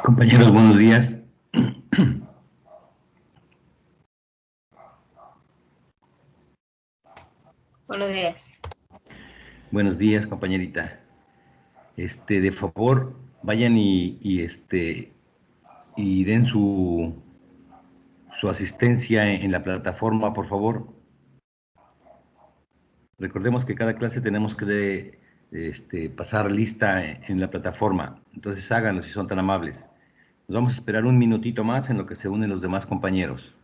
Compañeros, buenos días. Buenos días. Buenos días, compañerita. De favor, vayan y den su asistencia en la plataforma, por favor. Recordemos que cada clase tenemos que pasar lista en la plataforma. Entonces háganlo si son tan amables. Nos vamos a esperar un minutito más en lo que se unen los demás compañeros.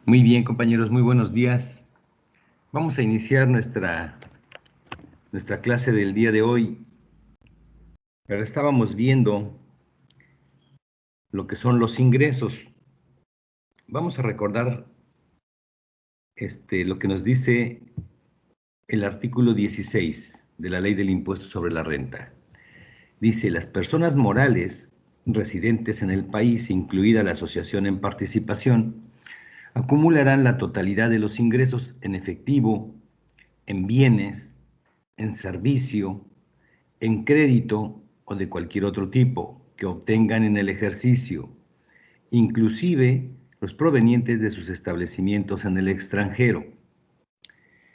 Muy bien, compañeros, muy buenos días. Vamos a iniciar nuestra clase del día de hoy. Pero estábamos viendo lo que son los ingresos. Vamos a recordar lo que nos dice el artículo 16 de la Ley del Impuesto sobre la Renta. Dice, las personas morales residentes en el país, incluida la asociación en participación, acumularán la totalidad de los ingresos en efectivo, en bienes, en servicio, en crédito o de cualquier otro tipo que obtengan en el ejercicio, inclusive los provenientes de sus establecimientos en el extranjero.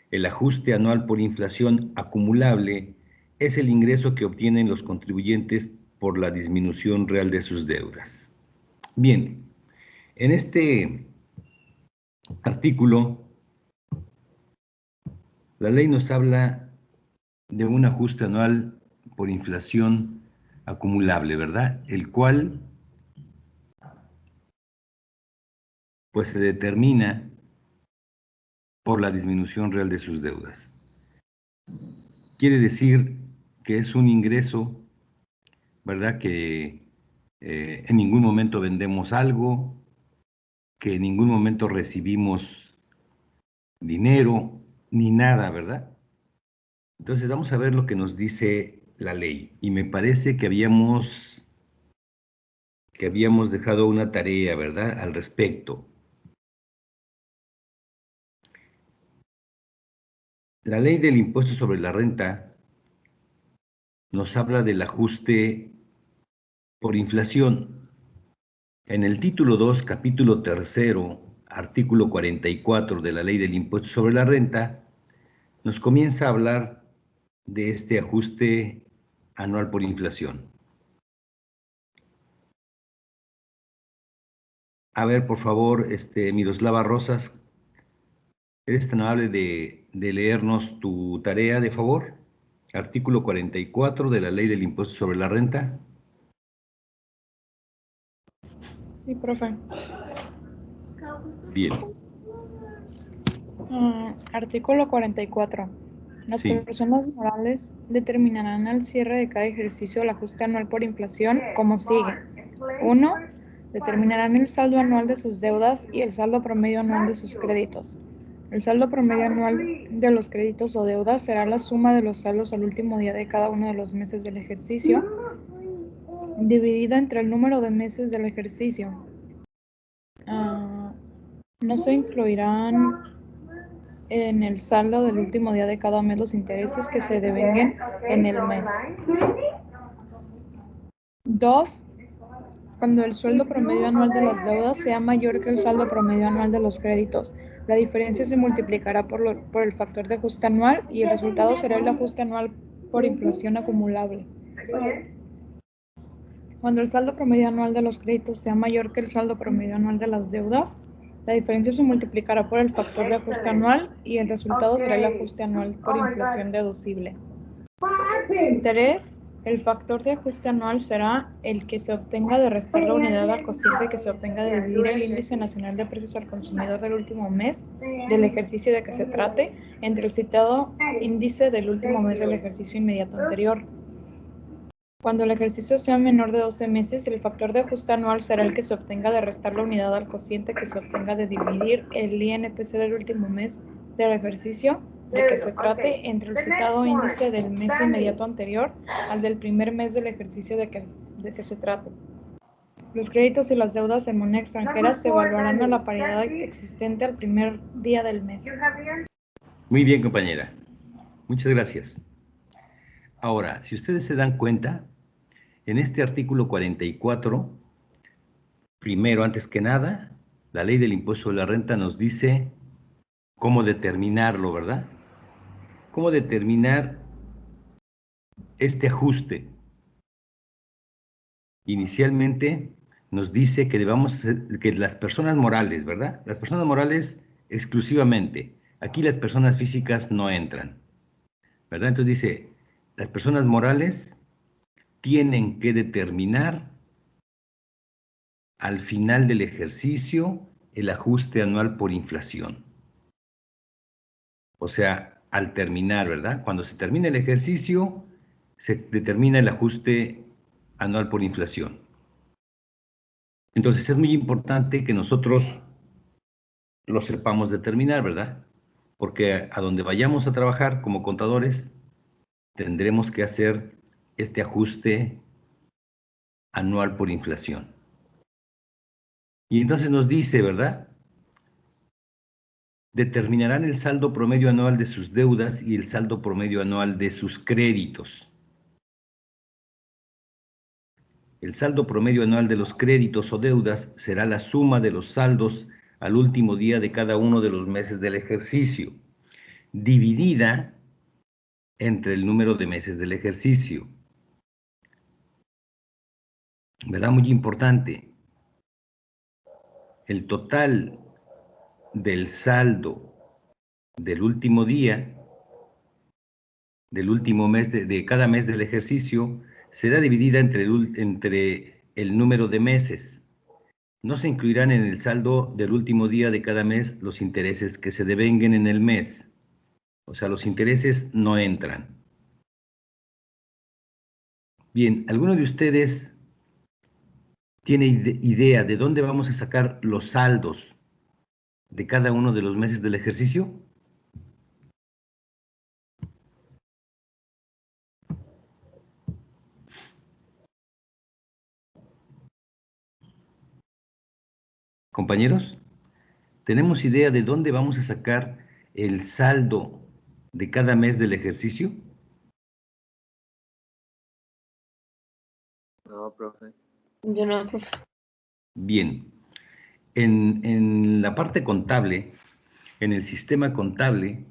El ajuste anual por inflación acumulable es el ingreso que obtienen los contribuyentes por la disminución real de sus deudas. Bien, en este artículo, la ley nos habla de un ajuste anual por inflación acumulable, ¿verdad? El cual, pues, se determina por la disminución real de sus deudas. Quiere decir que es un ingreso, ¿verdad? Que en ningún momento vendemos algo, que en ningún momento recibimos dinero, ni nada, ¿verdad? Entonces vamos a ver lo que nos dice la ley. Y me parece que habíamos dejado una tarea, ¿verdad? Al respecto. La ley del impuesto sobre la renta nos habla del ajuste por inflación. En el título 2, capítulo 3, artículo 44 de la ley del impuesto sobre la renta, nos comienza a hablar de este ajuste anual por inflación. A ver, por favor, Miroslava Rosas, ¿eres tan amable de leernos tu tarea, de favor? Artículo 44 de la ley del impuesto sobre la renta. Sí, profe. Bien. Artículo 44. Las Sí. personas morales determinarán al cierre de cada ejercicio el ajuste anual por inflación como sigue. 1. Determinarán el saldo anual de sus deudas y el saldo promedio anual de sus créditos. El saldo promedio anual de los créditos o deudas será la suma de los saldos al último día de cada uno de los meses del ejercicio, dividida entre el número de meses del ejercicio. No se incluirán en el saldo del último día de cada mes los intereses que se devenguen en el mes. 2. Cuando el sueldo promedio anual de las deudas sea mayor que el saldo promedio anual de los créditos, la diferencia se multiplicará por el factor de ajuste anual y el resultado será el ajuste anual por inflación acumulable. Cuando el saldo promedio anual de los créditos sea mayor que el saldo promedio anual de las deudas, la diferencia se multiplicará por el factor de ajuste anual y el resultado será el ajuste anual por inflación deducible. 3. El factor de ajuste anual será el que se obtenga de restar la unidad al cociente que se obtenga de dividir el índice nacional de precios al consumidor del último mes del ejercicio de que se trate entre el citado índice del último mes del ejercicio inmediato anterior. Cuando el ejercicio sea menor de 12 meses, el factor de ajuste anual será el que se obtenga de restar la unidad al cociente que se obtenga de dividir el INPC del último mes del ejercicio de que se trate entre el citado índice del mes inmediato anterior al del primer mes del ejercicio de que se trate. Los créditos y las deudas en moneda extranjera se evaluarán a la paridad existente al primer día del mes. Muy bien, compañera. Muchas gracias. Ahora, si ustedes se dan cuenta, en este artículo 44, primero, antes que nada, la ley del impuesto sobre la renta nos dice cómo determinarlo, ¿verdad? Cómo determinar este ajuste. Inicialmente nos dice que que las personas morales, ¿verdad? Las personas morales exclusivamente. Aquí las personas físicas no entran, ¿verdad? Entonces dice, las personas morales tienen que determinar al final del ejercicio el ajuste anual por inflación. O sea, al terminar, ¿verdad? Cuando se termina el ejercicio, se determina el ajuste anual por inflación. Entonces es muy importante que nosotros lo sepamos determinar, ¿verdad? Porque a donde vayamos a trabajar como contadores, tendremos que hacer este ajuste anual por inflación. Y entonces nos dice, ¿verdad? Determinarán el saldo promedio anual de sus deudas y el saldo promedio anual de sus créditos. El saldo promedio anual de los créditos o deudas será la suma de los saldos al último día de cada uno de los meses del ejercicio, dividida entre el número de meses del ejercicio. ¿Verdad? Muy importante. El total del saldo del último día, del último mes de cada mes del ejercicio, será dividida entre el número de meses. No se incluirán en el saldo del último día de cada mes los intereses que se devenguen en el mes. O sea, los intereses no entran. Bien, ¿alguno de ustedes tiene idea de dónde vamos a sacar los saldos de cada uno de los meses del ejercicio? Compañeros, ¿tenemos idea de dónde vamos a sacar el saldo de cada mes del ejercicio? No, profe. Yo no, profe. Bien, en la parte contable, en el sistema contable,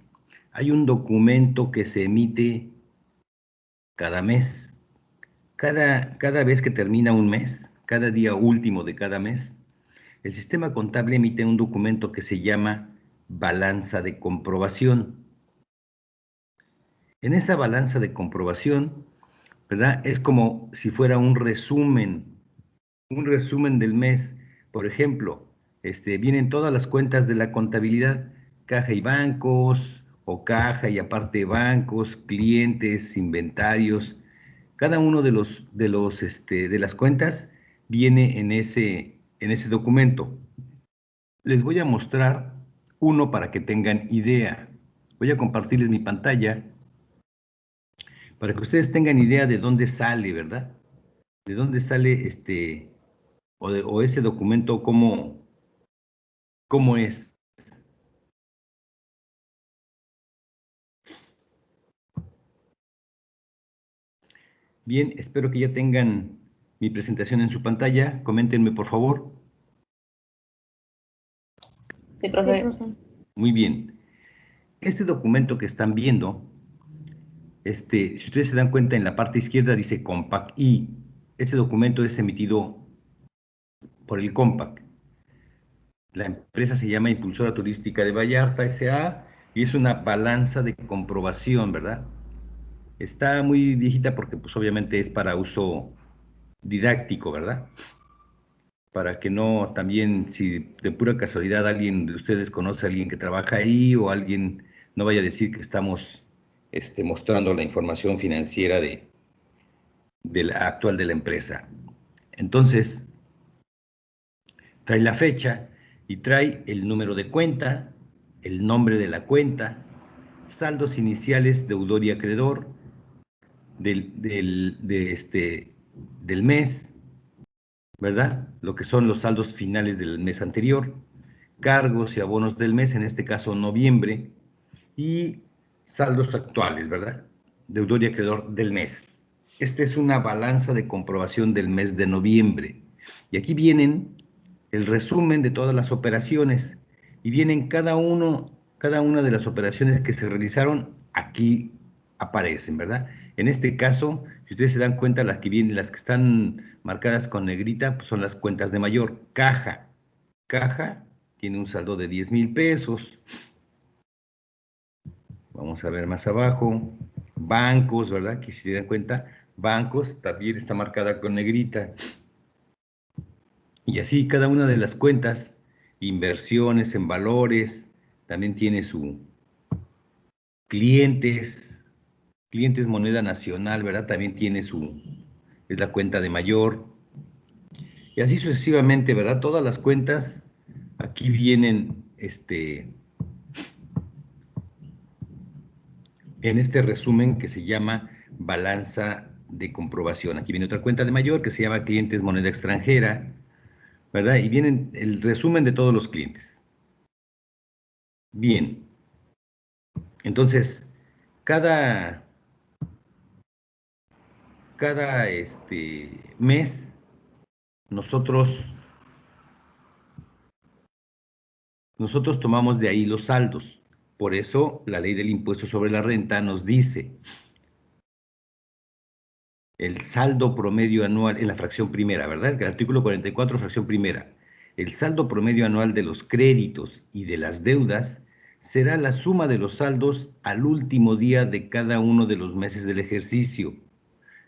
hay un documento que se emite cada mes. Cada vez que termina un mes, cada día último de cada mes, el sistema contable emite un documento que se llama balanza de comprobación. En esa balanza de comprobación, ¿verdad? Es como si fuera un resumen del mes. Por ejemplo, vienen todas las cuentas de la contabilidad, caja y bancos, o caja y aparte bancos, clientes, inventarios. Cada uno de las cuentas viene en ese documento. Les voy a mostrar uno para que tengan idea. Voy a compartirles mi pantalla para que ustedes tengan idea de dónde sale, ¿verdad? De dónde sale o ese documento, cómo es. Bien, espero que ya tengan mi presentación en su pantalla. Coméntenme, por favor. Sí, profe. Muy bien. Este documento que están viendo, si ustedes se dan cuenta, en la parte izquierda dice Compact y ese documento es emitido por el Compact. La empresa se llama Impulsora Turística de Vallarta S.A. y es una balanza de comprobación, ¿verdad? Está muy viejita porque pues obviamente es para uso didáctico, ¿verdad? Para que no también, si de pura casualidad alguien de ustedes conoce a alguien que trabaja ahí o alguien no vaya a decir que estamos mostrando la información financiera de la actual de la empresa. Entonces, trae la fecha y trae el número de cuenta, el nombre de la cuenta, saldos iniciales, deudor y acreedor del mes, ¿verdad? Lo que son los saldos finales del mes anterior, cargos y abonos del mes, en este caso noviembre, y saldos actuales, ¿verdad? Deudor y acreedor del mes. Esta es una balanza de comprobación del mes de noviembre. Y aquí vienen el resumen de todas las operaciones y vienen cada una de las operaciones que se realizaron, aquí aparecen, ¿verdad? En este caso, si ustedes se dan cuenta, las que están marcadas con negrita, pues son las cuentas de mayor. Caja tiene un saldo de 10,000 pesos. Vamos a ver más abajo. Bancos, ¿verdad? Que si se dan cuenta, bancos también está marcada con negrita. Y así cada una de las cuentas, inversiones en valores, también tiene su clientes moneda nacional, ¿verdad? También tiene es la cuenta de mayor. Y así sucesivamente, ¿verdad? Todas las cuentas aquí vienen, en este resumen que se llama balanza de comprobación. Aquí viene otra cuenta de mayor que se llama clientes moneda extranjera, ¿verdad? Y viene el resumen de todos los clientes. Bien, entonces, cada mes nosotros tomamos de ahí los saldos. Por eso la ley del impuesto sobre la renta nos dice el saldo promedio anual en la fracción primera, ¿verdad? El artículo 44, fracción primera. El saldo promedio anual de los créditos y de las deudas será la suma de los saldos al último día de cada uno de los meses del ejercicio,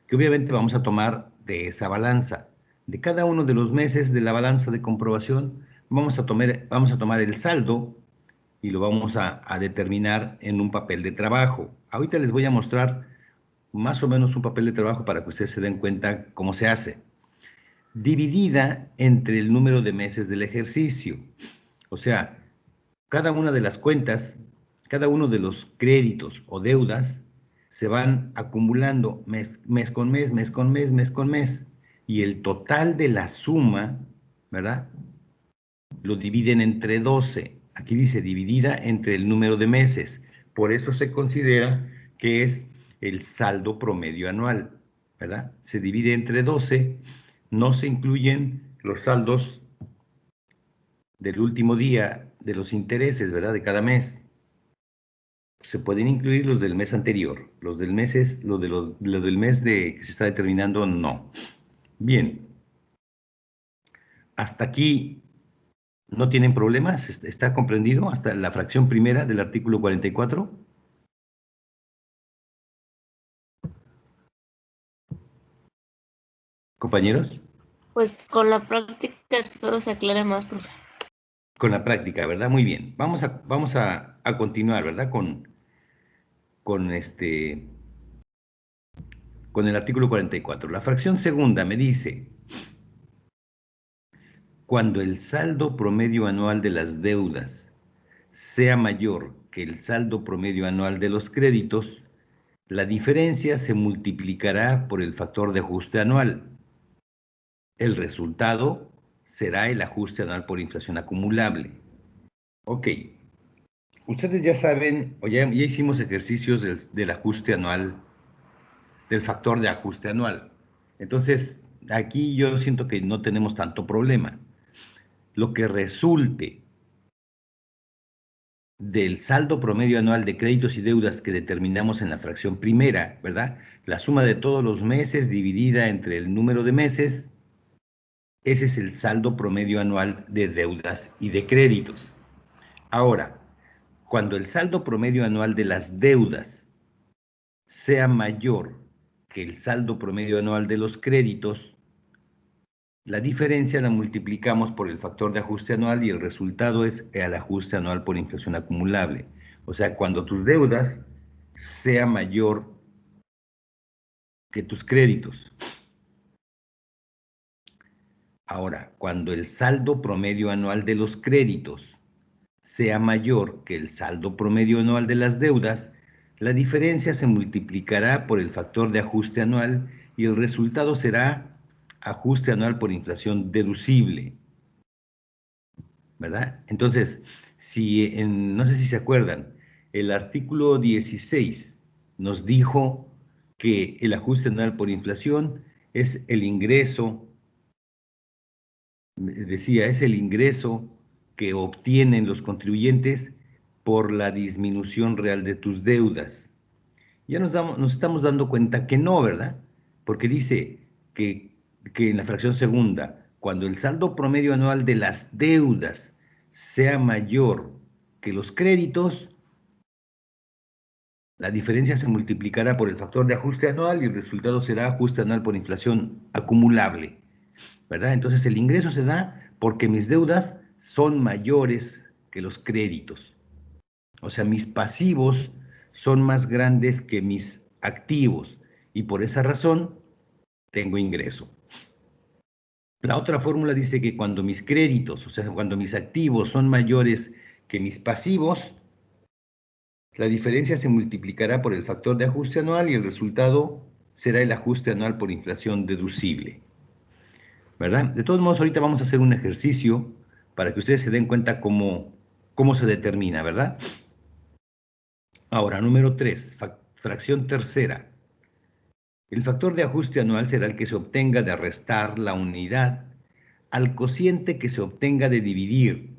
que obviamente vamos a tomar de esa balanza. De cada uno de los meses de la balanza de comprobación, vamos a tomar el saldo y lo vamos a determinar en un papel de trabajo. Ahorita les voy a mostrar más o menos un papel de trabajo para que ustedes se den cuenta cómo se hace. Dividida entre el número de meses del ejercicio. O sea, cada una de las cuentas, cada uno de los créditos o deudas se van acumulando mes con mes, mes con mes, mes con mes. Y el total de la suma, ¿verdad? Lo dividen entre 12. Aquí dice dividida entre el número de meses. Por eso se considera que es el saldo promedio anual, ¿verdad? Se divide entre 12, no se incluyen los saldos del último día de los intereses, ¿verdad? De cada mes. Se pueden incluir los del mes anterior, los del mes que se está determinando, no. Bien, hasta aquí no tienen problemas, ¿está comprendido hasta la fracción primera del artículo 44? Compañeros, Pues con la práctica espero se aclare más, profe. con la práctica, ¿verdad? Muy bien. Vamos a continuar, ¿verdad? Con con el artículo 44. La fracción segunda me dice, cuando el saldo promedio anual de las deudas sea mayor que el saldo promedio anual de los créditos, la diferencia se multiplicará por el factor de ajuste anual. El resultado será el ajuste anual por inflación acumulable. Ok, ustedes ya saben, o ya hicimos ejercicios del ajuste anual, del factor de ajuste anual. Entonces, aquí yo siento que no tenemos tanto problema. Lo que resulte del saldo promedio anual de créditos y deudas que determinamos en la fracción primera, ¿verdad? La suma de todos los meses dividida entre el número de meses, ese es el saldo promedio anual de deudas y de créditos. Ahora, cuando el saldo promedio anual de las deudas sea mayor que el saldo promedio anual de los créditos, la diferencia la multiplicamos por el factor de ajuste anual y el resultado es el ajuste anual por inflación acumulable. O sea, cuando tus deudas sea mayor que tus créditos. Ahora, cuando el saldo promedio anual de los créditos sea mayor que el saldo promedio anual de las deudas, la diferencia se multiplicará por el factor de ajuste anual y el resultado será ajuste anual por inflación deducible, ¿verdad? Entonces, no sé si se acuerdan, el artículo 16 nos dijo que el ajuste anual por inflación es el ingreso, decía, es el ingreso que obtienen los contribuyentes por la disminución real de tus deudas. Ya nos estamos dando cuenta que no, ¿verdad? Porque dice que en la fracción segunda, cuando el saldo promedio anual de las deudas sea mayor que los créditos, la diferencia se multiplicará por el factor de ajuste anual y el resultado será ajuste anual por inflación acumulable, ¿verdad? Entonces el ingreso se da porque mis deudas son mayores que los créditos. O sea, mis pasivos son más grandes que mis activos y por esa razón tengo ingreso. La otra fórmula dice que cuando mis créditos, o sea, cuando mis activos son mayores que mis pasivos, la diferencia se multiplicará por el factor de ajuste anual y el resultado será el ajuste anual por inflación deducible, ¿verdad? De todos modos, ahorita vamos a hacer un ejercicio para que ustedes se den cuenta cómo se determina, ¿verdad? Ahora, número 3, fracción tercera. El factor de ajuste anual será el que se obtenga de restar la unidad al cociente que se obtenga de dividir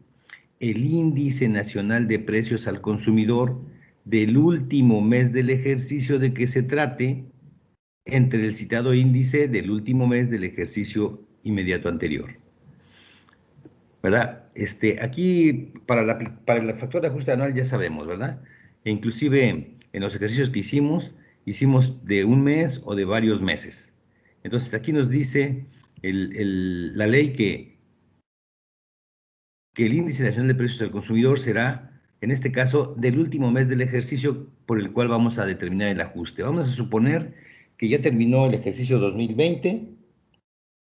el índice nacional de precios al consumidor del último mes del ejercicio de que se trate entre el citado índice del último mes del ejercicio inmediato anterior. ¿Verdad? Aquí para el factor de ajuste anual ya sabemos, ¿verdad? E inclusive en los ejercicios que hicimos de un mes o de varios meses. Entonces aquí nos dice la ley que el índice nacional de precios al consumidor será, en este caso, del último mes del ejercicio por el cual vamos a determinar el ajuste. Vamos a suponer que ya terminó el ejercicio 2020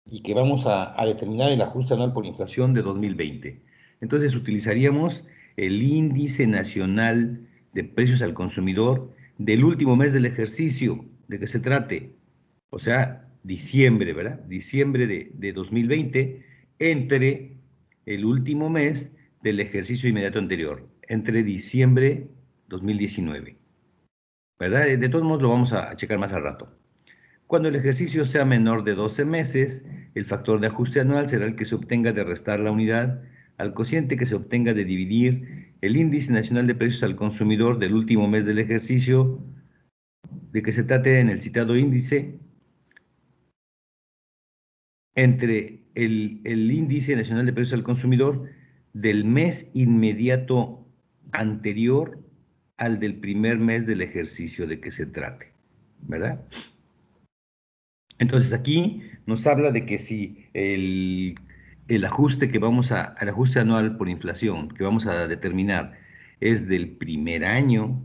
y que vamos a determinar el ajuste anual por inflación de 2020. Entonces utilizaríamos el índice nacional de precios al consumidor del último mes del ejercicio de que se trate, o sea, diciembre, ¿verdad? Diciembre de 2020 entre el último mes del ejercicio inmediato anterior, entre diciembre 2019. ¿Verdad? De todos modos lo vamos a checar más al rato. Cuando el ejercicio sea menor de 12 meses, el factor de ajuste anual será el que se obtenga de restar la unidad al cociente que se obtenga de dividir el índice nacional de precios al consumidor del último mes del ejercicio de que se trate en el citado índice entre el índice nacional de precios al consumidor del mes inmediato anterior al del primer mes del ejercicio de que se trate, ¿verdad? Entonces aquí nos habla de que si el ajuste que el ajuste anual por inflación que vamos a determinar es del primer año,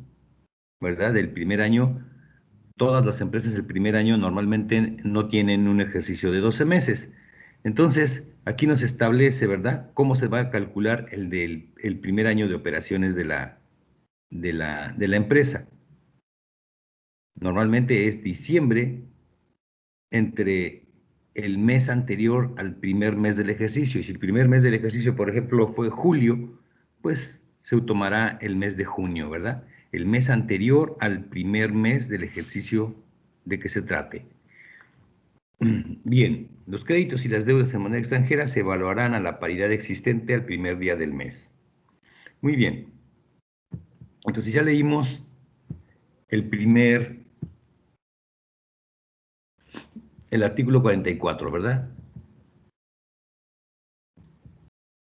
¿verdad? Del primer año, todas las empresas del primer año normalmente no tienen un ejercicio de 12 meses. Entonces, aquí nos establece, ¿verdad?, cómo se va a calcular el primer año de operaciones de la empresa. Normalmente es diciembre entre el mes anterior al primer mes del ejercicio. Y si el primer mes del ejercicio, por ejemplo, fue julio, pues se tomará el mes de junio, ¿verdad? El mes anterior al primer mes del ejercicio de que se trate. Bien, los créditos y las deudas en moneda extranjera se evaluarán a la paridad existente al primer día del mes. Muy bien. Entonces ya leímos el artículo 44, ¿verdad?,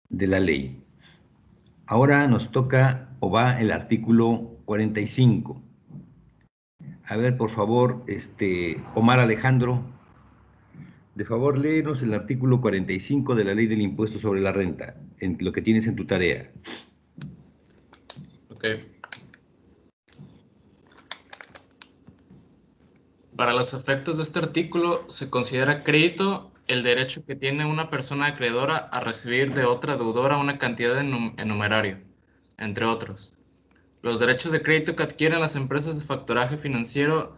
de la ley. Ahora nos toca o va el artículo 45. A ver, por favor, Omar Alejandro, de favor léenos el artículo 45 de la ley del impuesto sobre la renta, en lo que tienes en tu tarea. Ok. Para los efectos de este artículo, se considera crédito el derecho que tiene una persona acreedora a recibir de otra deudora una cantidad en numerario, entre otros. Los derechos de crédito que adquieren las empresas de factoraje financiero,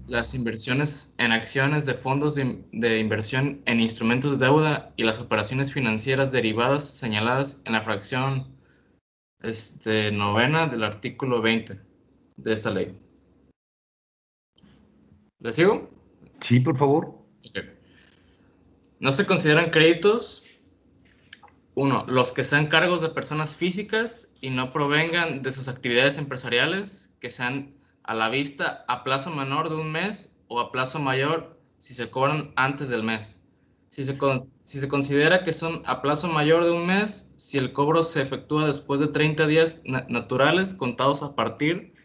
las inversiones en acciones de fondos de inversión en instrumentos de deuda y las operaciones financieras derivadas señaladas en la fracción novena del artículo 20 de esta ley. ¿Le sigo? Sí, por favor. Okay. No se consideran créditos, 1, los que sean cargos de personas físicas y no provengan de sus actividades empresariales, que sean a la vista a plazo menor de un mes o a plazo mayor si se cobran antes del mes. Si se considera que son a plazo mayor de un mes, si el cobro se efectúa después de 30 días naturales contados a partir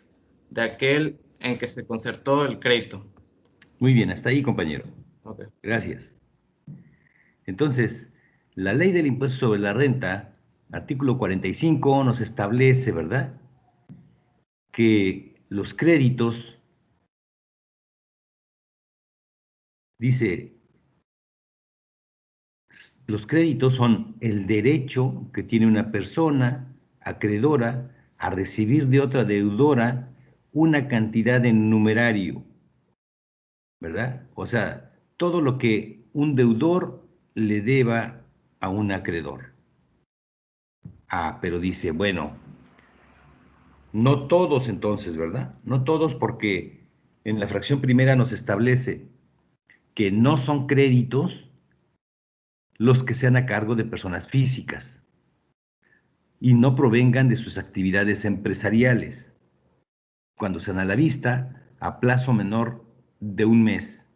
de aquel en que se concertó el crédito. Muy bien, hasta ahí, compañero. Okay. Gracias. Entonces, la ley del impuesto sobre la renta, artículo 45, nos establece, ¿verdad?, que los créditos, dice, los créditos son el derecho que tiene una persona acreedora a recibir de otra deudora una cantidad en numerario, ¿verdad? O sea, todo lo que un deudor le deba a un acreedor. Ah, pero dice, bueno, no todos entonces, ¿verdad? No todos, porque en la fracción primera nos establece que no son créditos los que sean a cargo de personas físicas y no provengan de sus actividades empresariales, cuando sean a la vista a plazo menor de un mes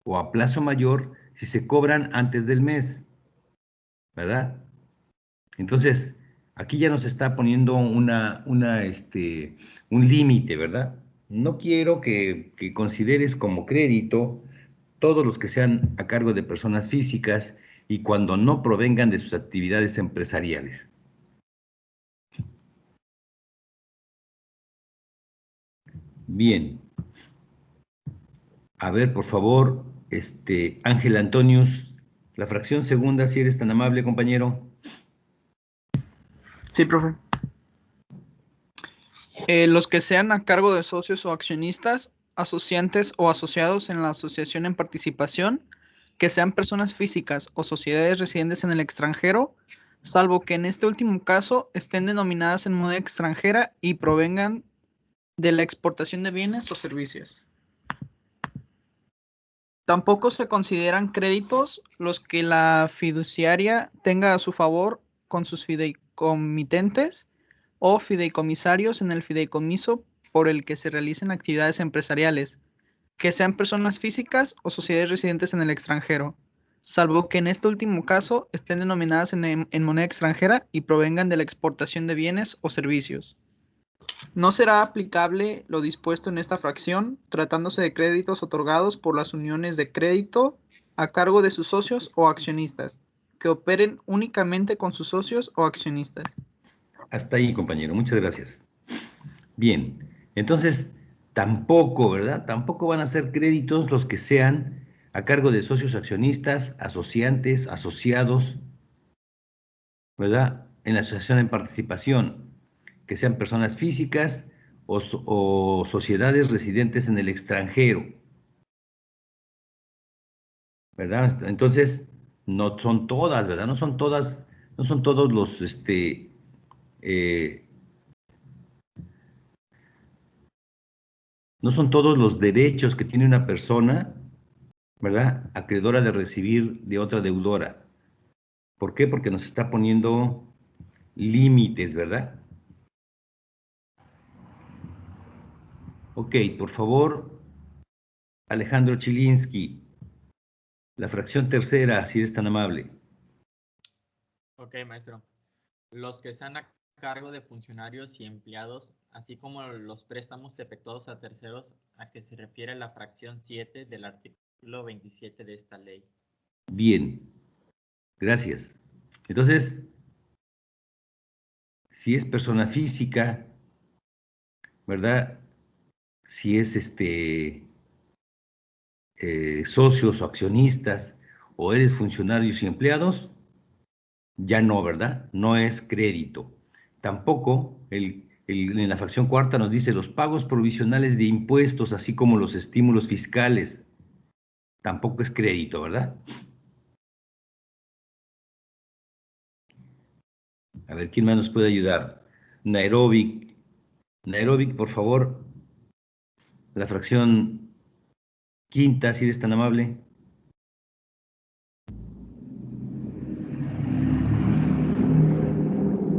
o a plazo mayor si se cobran antes del mes, ¿verdad? Entonces, aquí ya nos está poniendo un límite, ¿verdad? No quiero que consideres como crédito todos los que sean a cargo de personas físicas y cuando no provengan de sus actividades empresariales. Bien. A ver, por favor, Ángel Antonius, la fracción segunda, si eres tan amable, compañero. Sí, profe. Los que sean a cargo de socios o accionistas, asociantes o asociados en la asociación en participación, que sean personas físicas o sociedades residentes en el extranjero, salvo que en este último caso estén denominadas en moneda extranjera y provengan de la exportación de bienes o servicios. Tampoco se consideran créditos los que la fiduciaria tenga a su favor con sus fideicomitentes o fideicomisarios en el fideicomiso por el que se realicen actividades empresariales, que sean personas físicas o sociedades residentes en el extranjero, salvo que en este último caso estén denominadas en moneda extranjera y provengan de la exportación de bienes o servicios. No será aplicable lo dispuesto en esta fracción, tratándose de créditos otorgados por las uniones de crédito a cargo de sus socios o accionistas, que operen únicamente con sus socios o accionistas. Hasta ahí, compañero. Muchas gracias. Bien, entonces tampoco, ¿verdad? Tampoco van a ser créditos los que sean a cargo de socios accionistas, asociantes, asociados, ¿verdad? En la asociación en participación, que sean personas físicas o sociedades residentes en el extranjero, ¿verdad? Entonces, no son todas, ¿verdad? No son todas, no son todos los, eh, no son todos los derechos que tiene una persona, ¿verdad? Acreedora de recibir de otra deudora. ¿Por qué? Porque nos está poniendo límites, ¿verdad? Ok, por favor, Alejandro Chilinsky, la fracción tercera, si eres tan amable. Ok, maestro. Los que sean a cargo de funcionarios y empleados, así como los préstamos efectuados a terceros, a que se refiere la fracción 7 del artículo 27 de esta ley. Bien, gracias. Entonces, si es persona física, ¿verdad? Si es socios o accionistas, o eres funcionarios y empleados, ya no, ¿verdad? No es crédito. Tampoco en la fracción cuarta nos dice los pagos provisionales de impuestos, así como los estímulos fiscales, tampoco es crédito, ¿verdad? A ver, ¿quién más nos puede ayudar? Nairobi. Nairobi, por favor, la fracción quinta, si eres tan amable.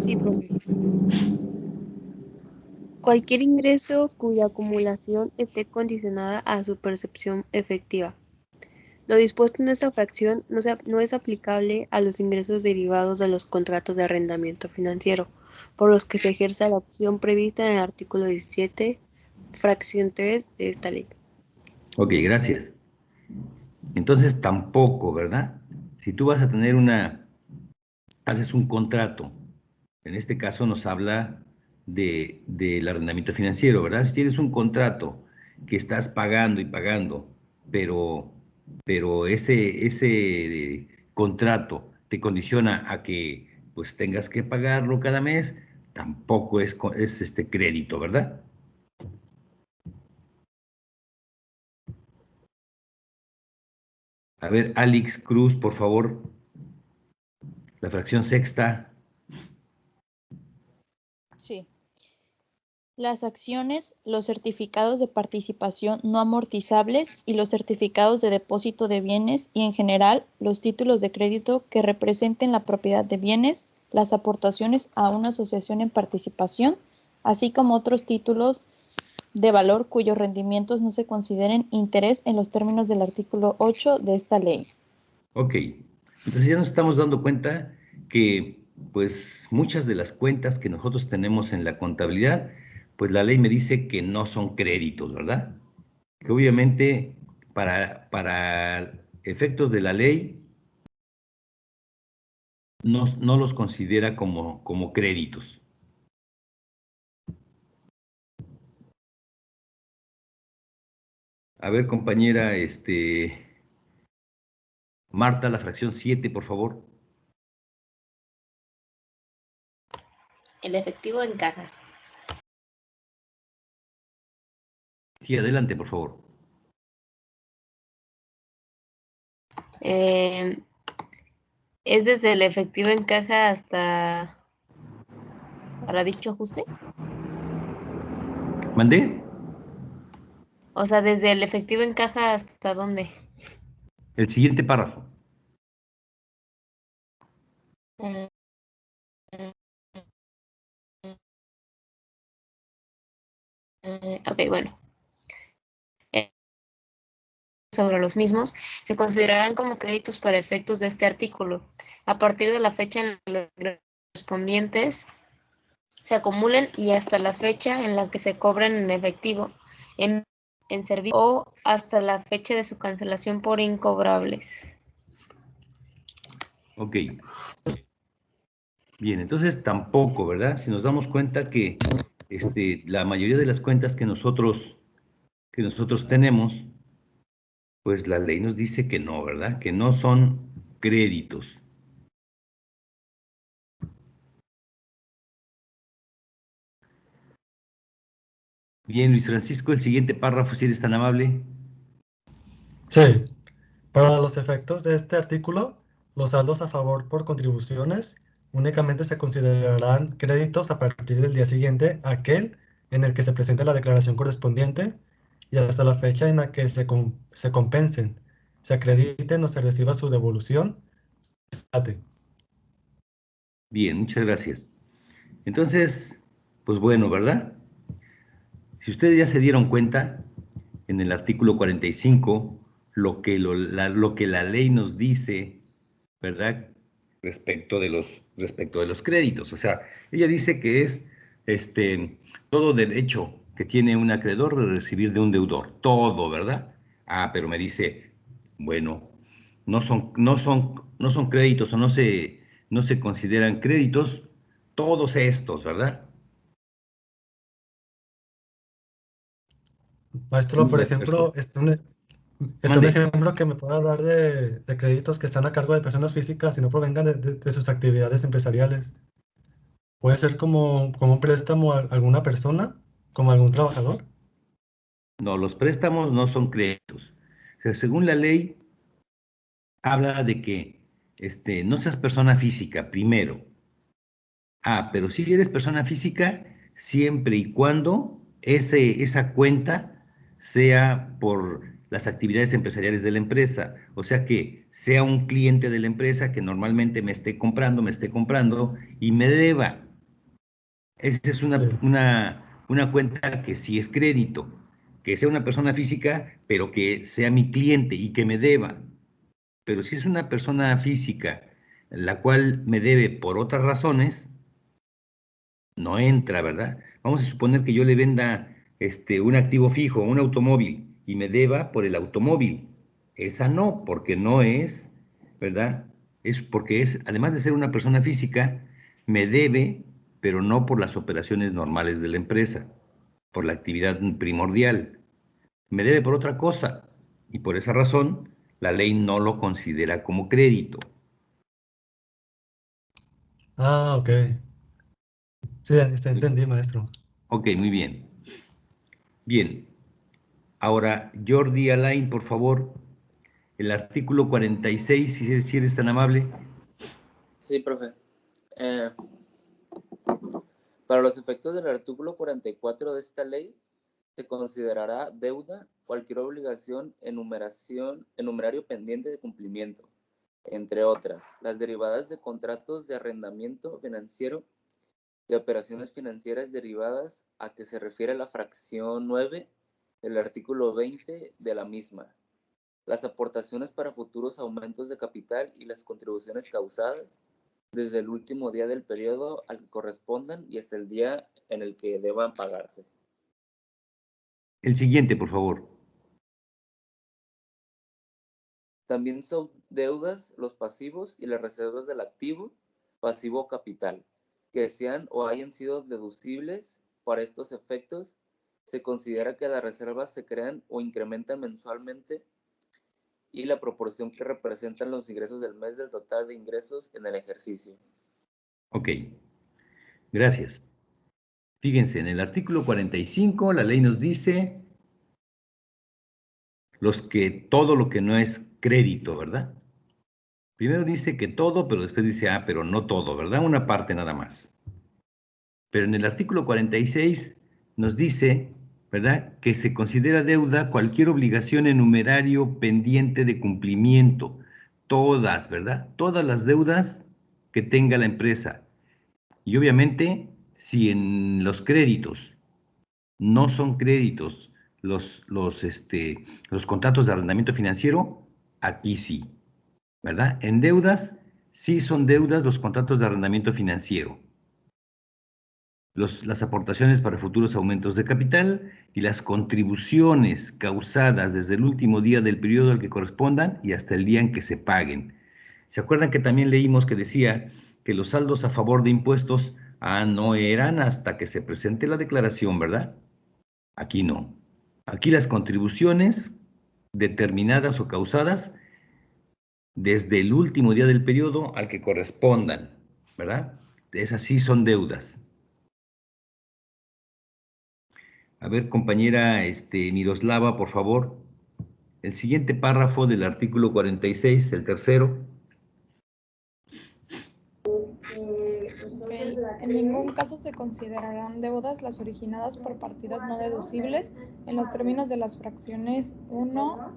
Sí, profe. Cualquier ingreso cuya acumulación esté condicionada a su percepción efectiva. Lo dispuesto en esta fracción no es aplicable a los ingresos derivados de los contratos de arrendamiento financiero, por los que se ejerza la opción prevista en el artículo 17, fracción 3 de esta ley. Ok, gracias. Entonces tampoco, ¿verdad? Si tú vas a tener haces un contrato, en este caso nos habla del arrendamiento financiero, ¿verdad? Si tienes un contrato que estás pagando y pagando, pero ese contrato te condiciona a que pues tengas que pagarlo cada mes, tampoco es este crédito, ¿verdad? A ver, Alex Cruz, por favor, la fracción sexta. Sí. Las acciones, los certificados de participación no amortizables y los certificados de depósito de bienes y en general los títulos de crédito que representen la propiedad de bienes, las aportaciones a una asociación en participación, así como otros títulos de valor cuyos rendimientos no se consideren interés en los términos del artículo 8 de esta ley. Ok, entonces ya nos estamos dando cuenta que pues muchas de las cuentas que nosotros tenemos en la contabilidad, pues la ley me dice que no son créditos, ¿verdad? Que obviamente para efectos de la ley no los considera como créditos. A ver, compañera, Marta, la fracción 7, por favor. El efectivo en caja. Sí, adelante, por favor. ¿Es desde el efectivo en caja hasta para dicho ajuste? ¿Mandé? O sea, desde el efectivo en caja hasta dónde. El siguiente párrafo. Eh, ok, bueno. Sobre los mismos se considerarán como créditos para efectos de este artículo, a partir de la fecha en la que los correspondientes se acumulen y hasta la fecha en la que se cobren en efectivo en, en servicio o hasta la fecha de su cancelación por incobrables. Ok. Bien, entonces tampoco, ¿verdad? Si nos damos cuenta que la mayoría de las cuentas que nosotros tenemos, pues la ley nos dice que no, ¿verdad? Que no son créditos. Bien, Luis Francisco, el siguiente párrafo, si eres tan amable. Sí, para los efectos de este artículo, los saldos a favor por contribuciones únicamente se considerarán créditos a partir del día siguiente a aquel en el que se presente la declaración correspondiente y hasta la fecha en la que se compensen, se acrediten o se reciba su devolución. Bien, muchas gracias. Entonces, pues bueno, ¿verdad? Si ustedes ya se dieron cuenta, en el artículo 45, lo que la ley nos dice, ¿verdad? Respecto de los créditos. O sea, ella dice que es todo derecho que tiene un acreedor de recibir de un deudor. Todo, ¿verdad? Ah, pero me dice, bueno, no son créditos o no se consideran créditos todos estos, ¿verdad? Maestro, Ni por las personas. ejemplo, un Mande. ejemplo que me pueda dar de créditos que están a cargo de personas físicas y no provengan de sus actividades empresariales. Puede ser como un préstamo a alguna persona, como algún trabajador. No, los préstamos no son créditos. O sea, según la ley, habla de que no seas persona física, primero. Ah, pero si eres persona física, siempre y cuando esa cuenta sea por las actividades empresariales de la empresa. O sea, que sea un cliente de la empresa que normalmente me esté comprando y me deba. Esa es Sí. una cuenta que sí es crédito, que sea una persona física, pero que sea mi cliente y que me deba. Pero si es una persona física la cual me debe por otras razones, no entra, ¿verdad? Vamos a suponer que yo le venda un activo fijo, un automóvil, y me deba por el automóvil. Esa no, porque no es, ¿verdad? Es porque es, además de ser una persona física, me debe, pero no por las operaciones normales de la empresa, por la actividad primordial. Me debe por otra cosa, y por esa razón la ley no lo considera como crédito. Ah, ok. Sí, entendí, maestro. Ok, muy bien. Bien, ahora Jordi Alain, por favor, el artículo 46, si eres tan amable. Sí, profe. Eh, para los efectos del artículo 44 de esta ley, se considerará deuda cualquier obligación enumerario pendiente de cumplimiento, entre otras, las derivadas de contratos de arrendamiento financiero, de operaciones financieras derivadas a que se refiere la fracción 9 del artículo 20 de la misma, las aportaciones para futuros aumentos de capital y las contribuciones causadas desde el último día del periodo al que correspondan y hasta el día en el que deban pagarse. El siguiente, por favor. También son deudas los pasivos y las reservas del activo, pasivo o capital, que sean o hayan sido deducibles. Para estos efectos, se considera que las reservas se crean o incrementan mensualmente y la proporción que representan los ingresos del mes del total de ingresos en el ejercicio. Ok, gracias. Fíjense, en el artículo 45 la ley nos dice todo lo que no es crédito, ¿verdad? Primero dice que todo, pero después dice, pero no todo, ¿verdad? Una parte nada más. Pero en el artículo 46 nos dice, ¿verdad?, que se considera deuda cualquier obligación en numerario pendiente de cumplimiento. Todas, ¿verdad? Todas las deudas que tenga la empresa. Y obviamente, si en los créditos no son créditos los contratos de arrendamiento financiero, aquí sí, ¿verdad? En deudas, sí son deudas los contratos de arrendamiento financiero. Las aportaciones para futuros aumentos de capital y las contribuciones causadas desde el último día del periodo al que correspondan y hasta el día en que se paguen. ¿Se acuerdan que también leímos que decía que los saldos a favor de impuestos no eran hasta que se presente la declaración, ¿verdad? Aquí no. Aquí las contribuciones determinadas o causadas desde el último día del periodo al que correspondan, ¿verdad? Esas sí son deudas. A ver, compañera Miroslava, por favor, el siguiente párrafo del artículo 46, el tercero. En ningún caso se considerarán deudas las originadas por partidas no deducibles en los términos de las fracciones 1,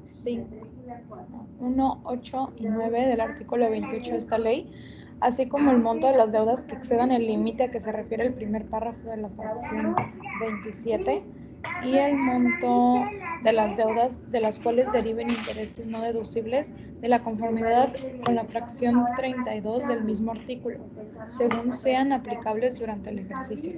8 y 9 del artículo 28 de esta ley, así como el monto de las deudas que excedan el límite a que se refiere el primer párrafo de la fracción 27 y el monto de las deudas de las cuales deriven intereses no deducibles de la conformidad con la fracción 32 del mismo artículo, según sean aplicables durante el ejercicio.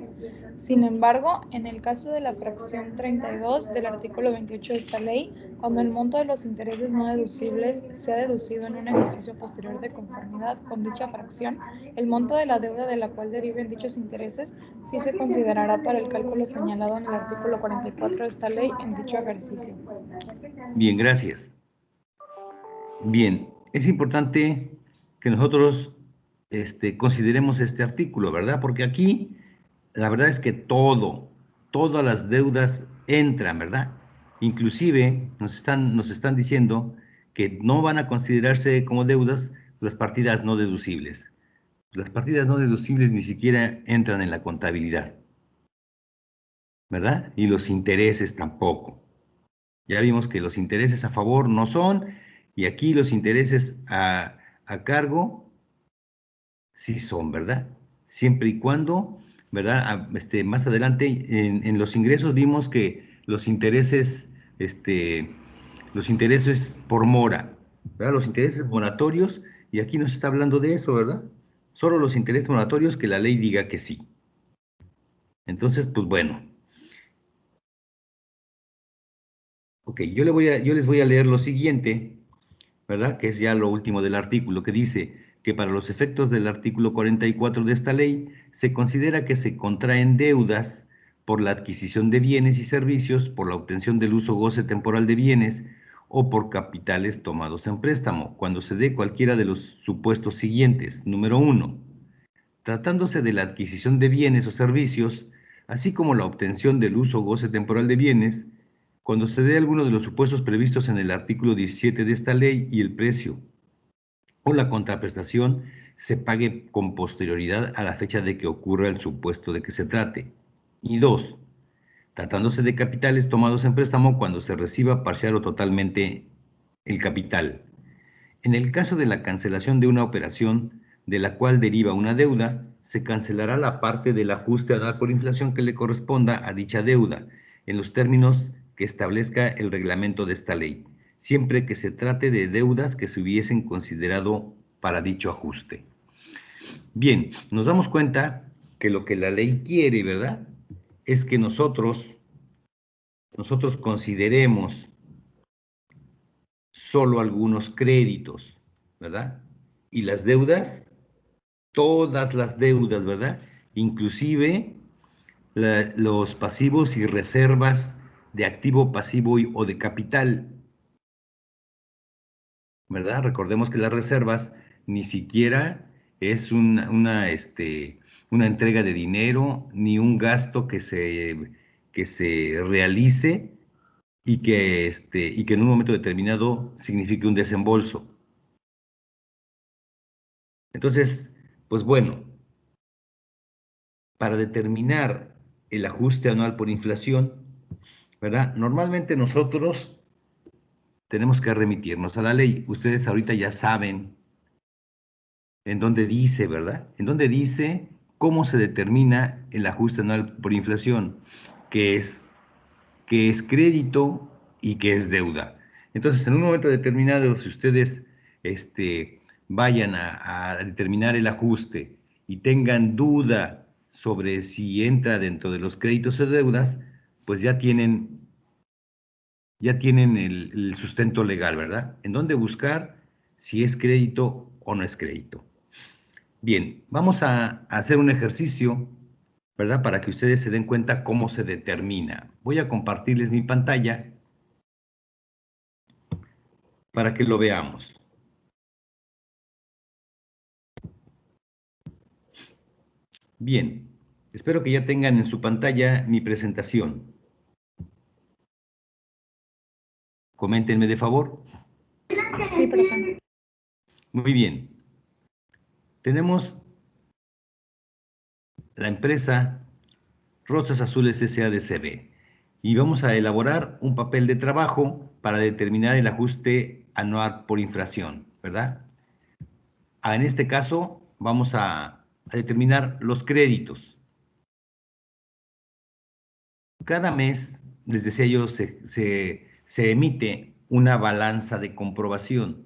Sin embargo, en el caso de la fracción 32 del artículo 28 de esta ley, cuando el monto de los intereses no deducibles sea deducido en un ejercicio posterior de conformidad con dicha fracción, el monto de la deuda de la cual deriven dichos intereses sí se considerará para el cálculo señalado en el artículo 44 de esta ley en dicho ejercicio. Bien, gracias. Bien, es importante que nosotros consideremos este artículo, ¿verdad? Porque aquí la verdad es que todas las deudas entran, ¿verdad? Inclusive nos están diciendo que no van a considerarse como deudas las partidas no deducibles. Las partidas no deducibles ni siquiera entran en la contabilidad, ¿verdad? Y los intereses tampoco. Ya vimos que los intereses a favor no son, y aquí los intereses a cargo sí son, ¿verdad? Siempre y cuando, ¿verdad? Más adelante en los ingresos vimos que los intereses por mora, ¿verdad? Los intereses moratorios, y aquí nos está hablando de eso, ¿verdad? Solo los intereses moratorios que la ley diga que sí. Entonces, pues bueno. Ok, yo les voy a leer lo siguiente, ¿verdad? Que es ya lo último del artículo, que dice que para los efectos del artículo 44 de esta ley, se considera que se contraen deudas por la adquisición de bienes y servicios, por la obtención del uso o goce temporal de bienes o por capitales tomados en préstamo, cuando se dé cualquiera de los supuestos siguientes. Número 1. Tratándose de la adquisición de bienes o servicios, así como la obtención del uso o goce temporal de bienes, cuando se dé alguno de los supuestos previstos en el artículo 17 de esta ley y el precio o la contraprestación se pague con posterioridad a la fecha de que ocurra el supuesto de que se trate. Y 2. Tratándose de capitales tomados en préstamo cuando se reciba parcial o totalmente el capital. En el caso de la cancelación de una operación de la cual deriva una deuda, se cancelará la parte del ajuste anual por inflación que le corresponda a dicha deuda, en los términos que establezca el reglamento de esta ley, siempre que se trate de deudas que se hubiesen considerado para dicho ajuste. Bien, nos damos cuenta que lo que la ley quiere, ¿verdad?, es que nosotros consideremos solo algunos créditos, ¿verdad? Y las deudas, todas las deudas, ¿verdad? Inclusive los pasivos y reservas de activo, pasivo o de capital, ¿verdad? Recordemos que las reservas ni siquiera es una entrega de dinero ni un gasto que se realice y que en un momento determinado signifique un desembolso. Entonces, pues bueno, para determinar el ajuste anual por inflación, ¿verdad? Normalmente nosotros tenemos que remitirnos a la ley. Ustedes ahorita ya saben en dónde dice, ¿verdad? En dónde dice cómo se determina el ajuste anual por inflación, que es crédito y que es deuda. Entonces, en un momento determinado, si ustedes vayan a determinar el ajuste y tengan duda sobre si entra dentro de los créditos o deudas, pues ya tienen el sustento legal, ¿verdad? En dónde buscar si es crédito o no es crédito. Bien, vamos a hacer un ejercicio, ¿verdad? Para que ustedes se den cuenta cómo se determina. Voy a compartirles mi pantalla para que lo veamos. Bien, espero que ya tengan en su pantalla mi presentación. Coméntenme de favor. Sí, profe. Muy bien. Tenemos la empresa Rosas Azules S.A.D.C.B. y vamos a elaborar un papel de trabajo para determinar el ajuste anual por inflación, ¿verdad? En este caso vamos a determinar los créditos. Cada mes, les decía yo, se emite una balanza de comprobación.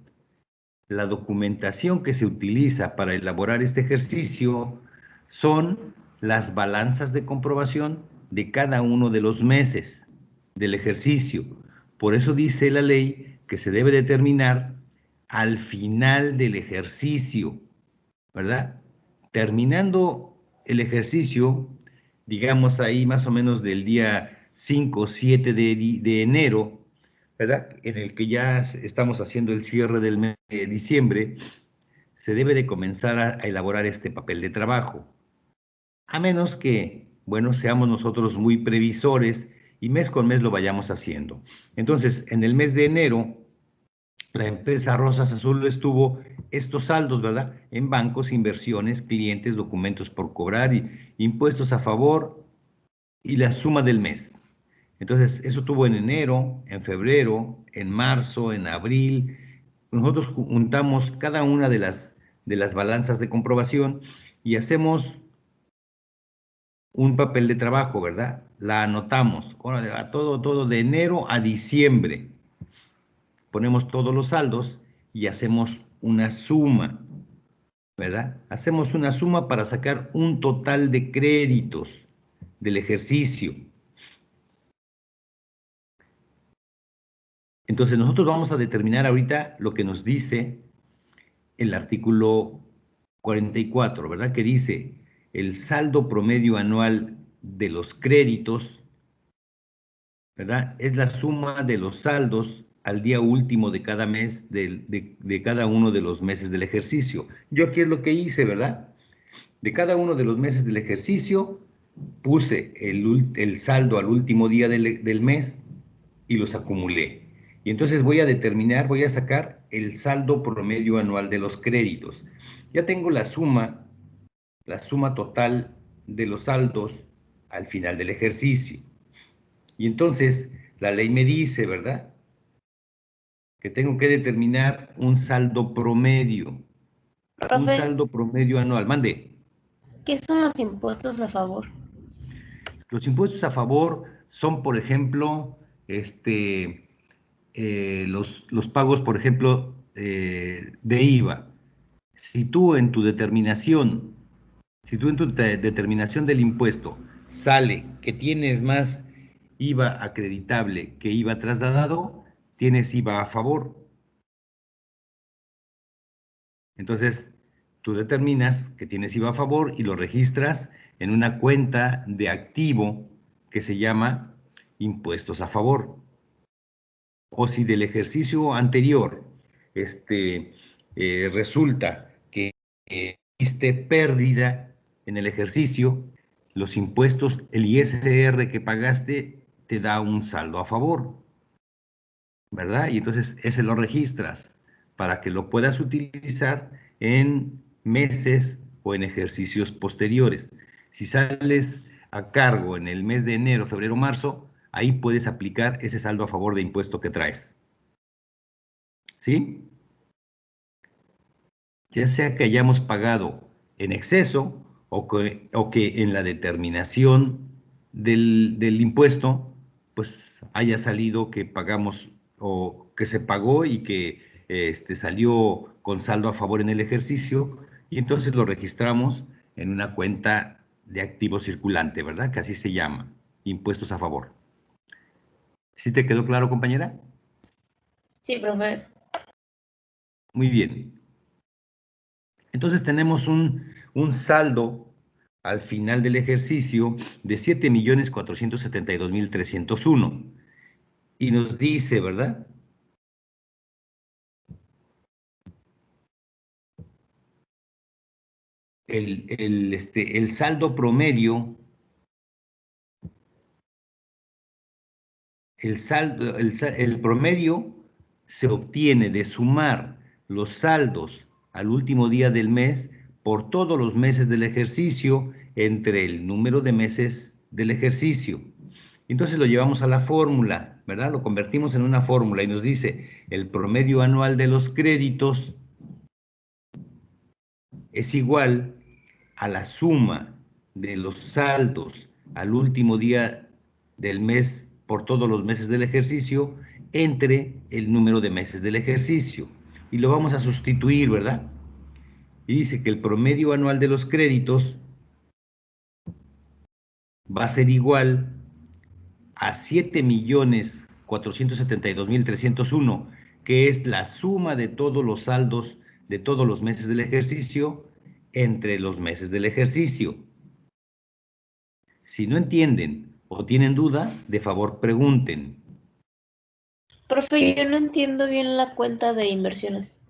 La documentación que se utiliza para elaborar este ejercicio son las balanzas de comprobación de cada uno de los meses del ejercicio. Por eso dice la ley que se debe determinar al final del ejercicio, ¿verdad? Terminando el ejercicio, digamos ahí más o menos del día 5 o 7 de enero, ¿verdad? En el que ya estamos haciendo el cierre del mes de diciembre, se debe de comenzar a elaborar este papel de trabajo. A menos que, bueno, seamos nosotros muy previsores y mes con mes lo vayamos haciendo. Entonces, en el mes de enero, la empresa Rosas Azules tuvo estos saldos, ¿verdad? En bancos, inversiones, clientes, documentos por cobrar, y impuestos a favor y la suma del mes. Entonces, eso tuvo en enero, en febrero, en marzo, en abril. Nosotros juntamos cada una de las balanzas de comprobación y hacemos un papel de trabajo, ¿verdad? La anotamos, a todo de enero a diciembre. Ponemos todos los saldos y hacemos una suma, ¿verdad? Hacemos una suma para sacar un total de créditos del ejercicio. Entonces nosotros vamos a determinar ahorita lo que nos dice el artículo 44, ¿verdad? Que dice el saldo promedio anual de los créditos, ¿verdad? Es la suma de los saldos al día último de cada mes, de cada uno de los meses del ejercicio. Yo aquí es lo que hice, ¿verdad? De cada uno de los meses del ejercicio, puse el saldo al último día del mes y los acumulé. Y entonces voy a sacar el saldo promedio anual de los créditos. Ya tengo la suma total de los saldos al final del ejercicio. Y entonces la ley me dice, ¿verdad?, que tengo que determinar un saldo promedio. Profe, un saldo promedio anual. Mande. ¿qué son los impuestos a favor? Los impuestos a favor son, por ejemplo, los pagos, por ejemplo, de IVA. Si tú en tu determinación del impuesto sale que tienes más IVA acreditable que IVA trasladado, tienes IVA a favor. Entonces, tú determinas que tienes IVA a favor y lo registras en una cuenta de activo que se llama impuestos a favor. O si del ejercicio anterior resulta que hiciste pérdida en el ejercicio, los impuestos, el ISR que pagaste te da un saldo a favor, ¿verdad? Y entonces ese lo registras para que lo puedas utilizar en meses o en ejercicios posteriores. Si sales a cargo en el mes de enero, febrero, marzo, ahí puedes aplicar ese saldo a favor de impuesto que traes. ¿Sí? Ya sea que hayamos pagado en exceso o que en la determinación del impuesto, pues haya salido que pagamos o que se pagó y que salió con saldo a favor en el ejercicio, y entonces lo registramos en una cuenta de activo circulante, ¿verdad? Que así se llama, impuestos a favor. ¿Sí te quedó claro, compañera? Sí, profe. Muy bien. Entonces tenemos un saldo al final del ejercicio de 7.472.301. Y nos dice, ¿verdad? El saldo promedio, el promedio se obtiene de sumar los saldos al último día del mes por todos los meses del ejercicio entre el número de meses del ejercicio. Entonces lo llevamos a la fórmula, ¿verdad? Lo convertimos en una fórmula y nos dice el promedio anual de los créditos es igual a la suma de los saldos al último día del mes por todos los meses del ejercicio entre el número de meses del ejercicio. Y lo vamos a sustituir, ¿verdad? Y dice que el promedio anual de los créditos va a ser igual a 7.472.301, que es la suma de todos los saldos de todos los meses del ejercicio entre los meses del ejercicio. Si no entienden o tienen duda, de favor pregunten. Profe, yo no entiendo bien la cuenta de inversiones.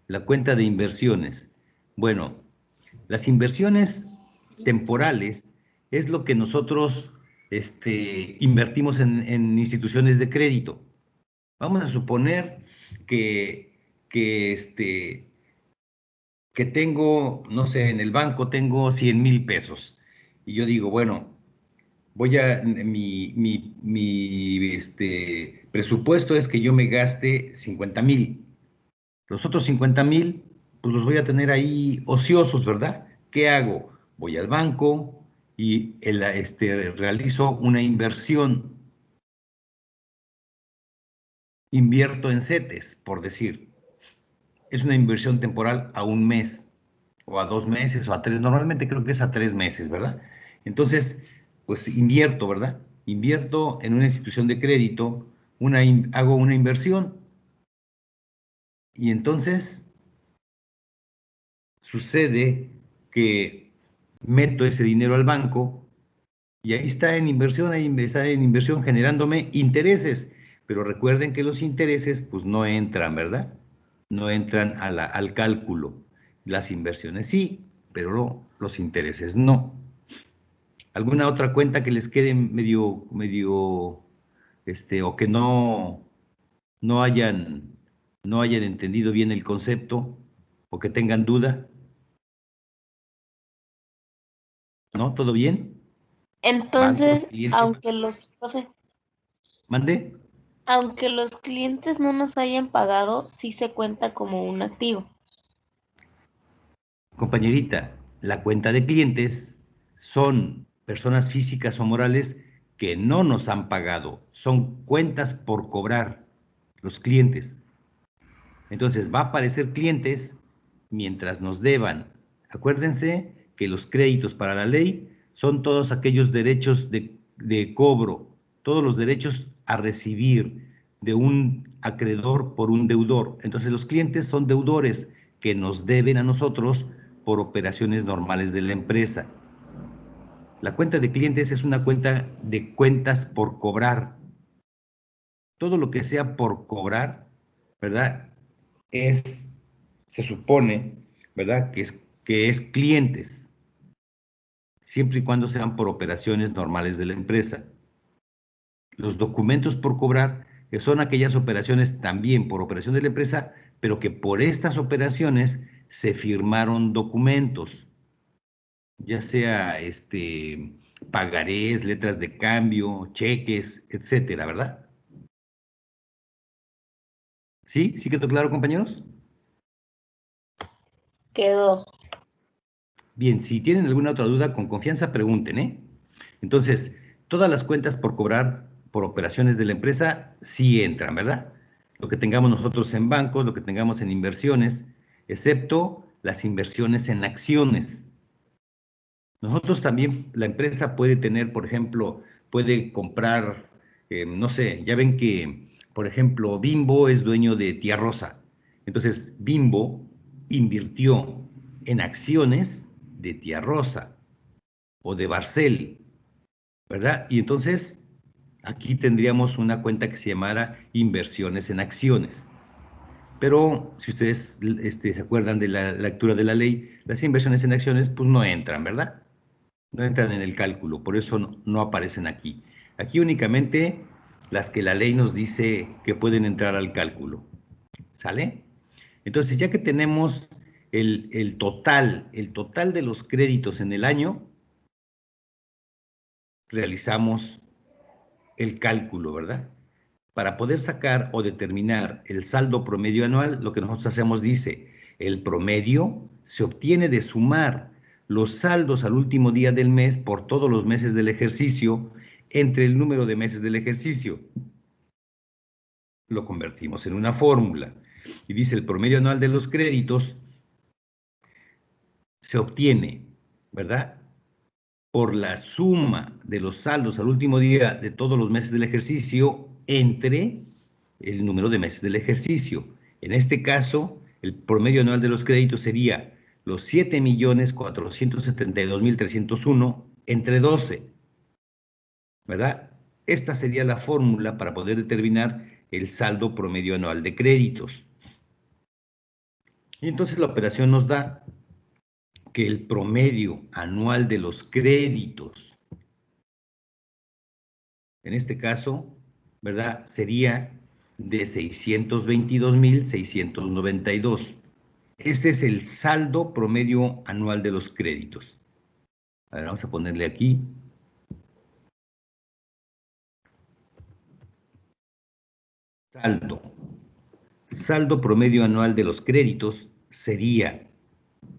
La cuenta de inversiones. Bueno, las inversiones temporales es lo que nosotros invertimos en instituciones de crédito. Vamos a suponer que tengo, no sé, en el banco tengo 100,000 pesos. Y yo digo, bueno, mi presupuesto es que yo me gaste 50,000. Los otros 50,000, pues los voy a tener ahí ociosos, ¿verdad? ¿Qué hago? Voy al banco y realizo una inversión. Invierto en CETES, por decir. Es una inversión temporal a un mes, o a 2 meses, o a 3. Normalmente creo que es a 3 meses, ¿verdad? Entonces, pues invierto, ¿verdad? Invierto en una institución de crédito, hago una inversión, y entonces sucede que meto ese dinero al banco y ahí está en inversión generándome intereses. Pero recuerden que los intereses pues no entran, ¿verdad? No entran al cálculo. Las inversiones sí, pero los intereses no. ¿Alguna otra cuenta que les quede medio, o que no hayan entendido bien el concepto, o que tengan duda? ¿No? ¿Todo bien? Entonces, Bancos, clientes. ¿Mande? aunque los clientes no nos hayan pagado, sí se cuenta como un activo. Compañerita, la cuenta de clientes son personas físicas o morales que no nos han pagado. Son cuentas por cobrar, los clientes. Entonces va a aparecer clientes mientras nos deban. Acuérdense que los créditos para la ley son todos aquellos derechos de cobro, todos los derechos a recibir de un acreedor por un deudor. Entonces los clientes son deudores que nos deben a nosotros por operaciones normales de la empresa. La cuenta de clientes es una cuenta de cuentas por cobrar. Todo lo que sea por cobrar, ¿verdad? Se supone, ¿verdad? Que es clientes, siempre y cuando sean por operaciones normales de la empresa. Los documentos por cobrar, que son aquellas operaciones también por operación de la empresa, pero que por estas operaciones se firmaron documentos, ya sea pagarés, letras de cambio, cheques, etcétera, ¿verdad? ¿Sí? ¿Sí quedó claro, compañeros? Quedó. Bien, si tienen alguna otra duda, con confianza pregunten, ¿eh? Entonces, todas las cuentas por cobrar por operaciones de la empresa sí entran, ¿verdad? Lo que tengamos nosotros en bancos, lo que tengamos en inversiones, excepto las inversiones en acciones. Nosotros también, la empresa puede tener, por ejemplo, puede comprar, no sé, ya ven que, por ejemplo, Bimbo es dueño de Tía Rosa. Entonces, Bimbo invirtió en acciones de Tía Rosa o de Barcel, ¿verdad? Y entonces, aquí tendríamos una cuenta que se llamara inversiones en acciones. Pero si ustedes se acuerdan de la lectura de la ley, las inversiones en acciones pues no entran, ¿verdad? No entran en el cálculo, por eso no aparecen aquí. Aquí únicamente las que la ley nos dice que pueden entrar al cálculo. ¿Sale? Entonces, ya que tenemos el total de los créditos en el año, realizamos el cálculo, ¿verdad? Para poder sacar o determinar el saldo promedio anual, lo que nosotros hacemos dice, el promedio se obtiene de sumar los saldos al último día del mes por todos los meses del ejercicio entre el número de meses del ejercicio. Lo convertimos en una fórmula y dice el promedio anual de los créditos se obtiene, ¿verdad? Por la suma de los saldos al último día de todos los meses del ejercicio entre el número de meses del ejercicio. En este caso, el promedio anual de los créditos sería los 7.472.301 entre 12, ¿verdad? Esta sería la fórmula para poder determinar el saldo promedio anual de créditos. Y entonces la operación nos da que el promedio anual de los créditos, en este caso, ¿verdad? Sería de 622.692. Este es el saldo promedio anual de los créditos. A ver, vamos a ponerle aquí. Saldo. Saldo promedio anual de los créditos sería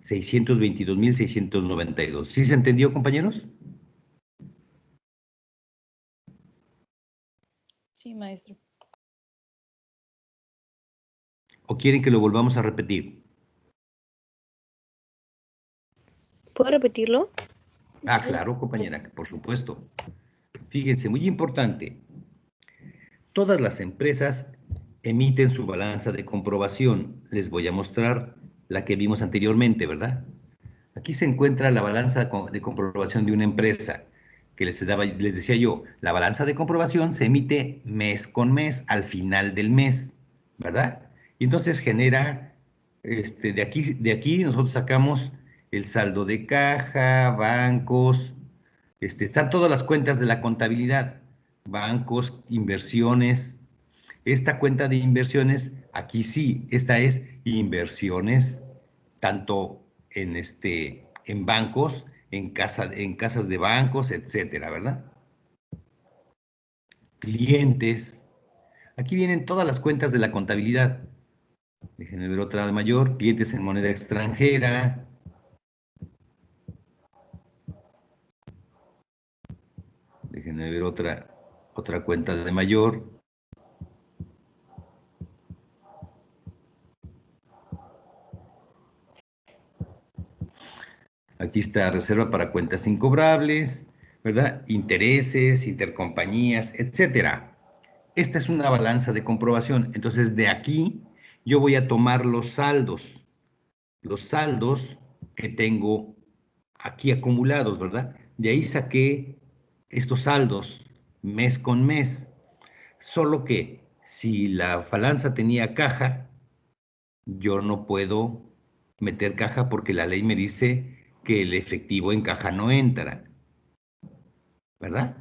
622.692. ¿Sí se entendió, compañeros? Sí, maestro. ¿O quieren que lo volvamos a repetir? ¿Puedo repetirlo? Ah, claro, compañera, por supuesto. Fíjense, muy importante. Todas las empresas emiten su balanza de comprobación. Les voy a mostrar la que vimos anteriormente, ¿verdad? Aquí se encuentra la balanza de comprobación de una empresa, que les decía yo, la balanza de comprobación se emite mes con mes, al final del mes, ¿verdad? Y entonces genera, de aquí nosotros sacamos el saldo de caja, bancos, están todas las cuentas de la contabilidad, bancos, inversiones. Esta cuenta de inversiones, aquí sí, esta es inversiones, tanto en bancos, en casas de bancos, etcétera, ¿verdad? Clientes. Aquí vienen todas las cuentas de la contabilidad. Déjenme ver otra de mayor. Clientes en moneda extranjera. Déjenme ver otra cuenta de mayor. Aquí está reserva para cuentas incobrables, ¿verdad? Intereses, intercompañías, etcétera. Esta es una balanza de comprobación. Entonces, de aquí yo voy a tomar los saldos que tengo aquí acumulados, ¿verdad? De ahí saqué estos saldos mes con mes. Solo que si la balanza tenía caja, yo no puedo meter caja porque la ley me dice que el efectivo en caja no entra, ¿verdad?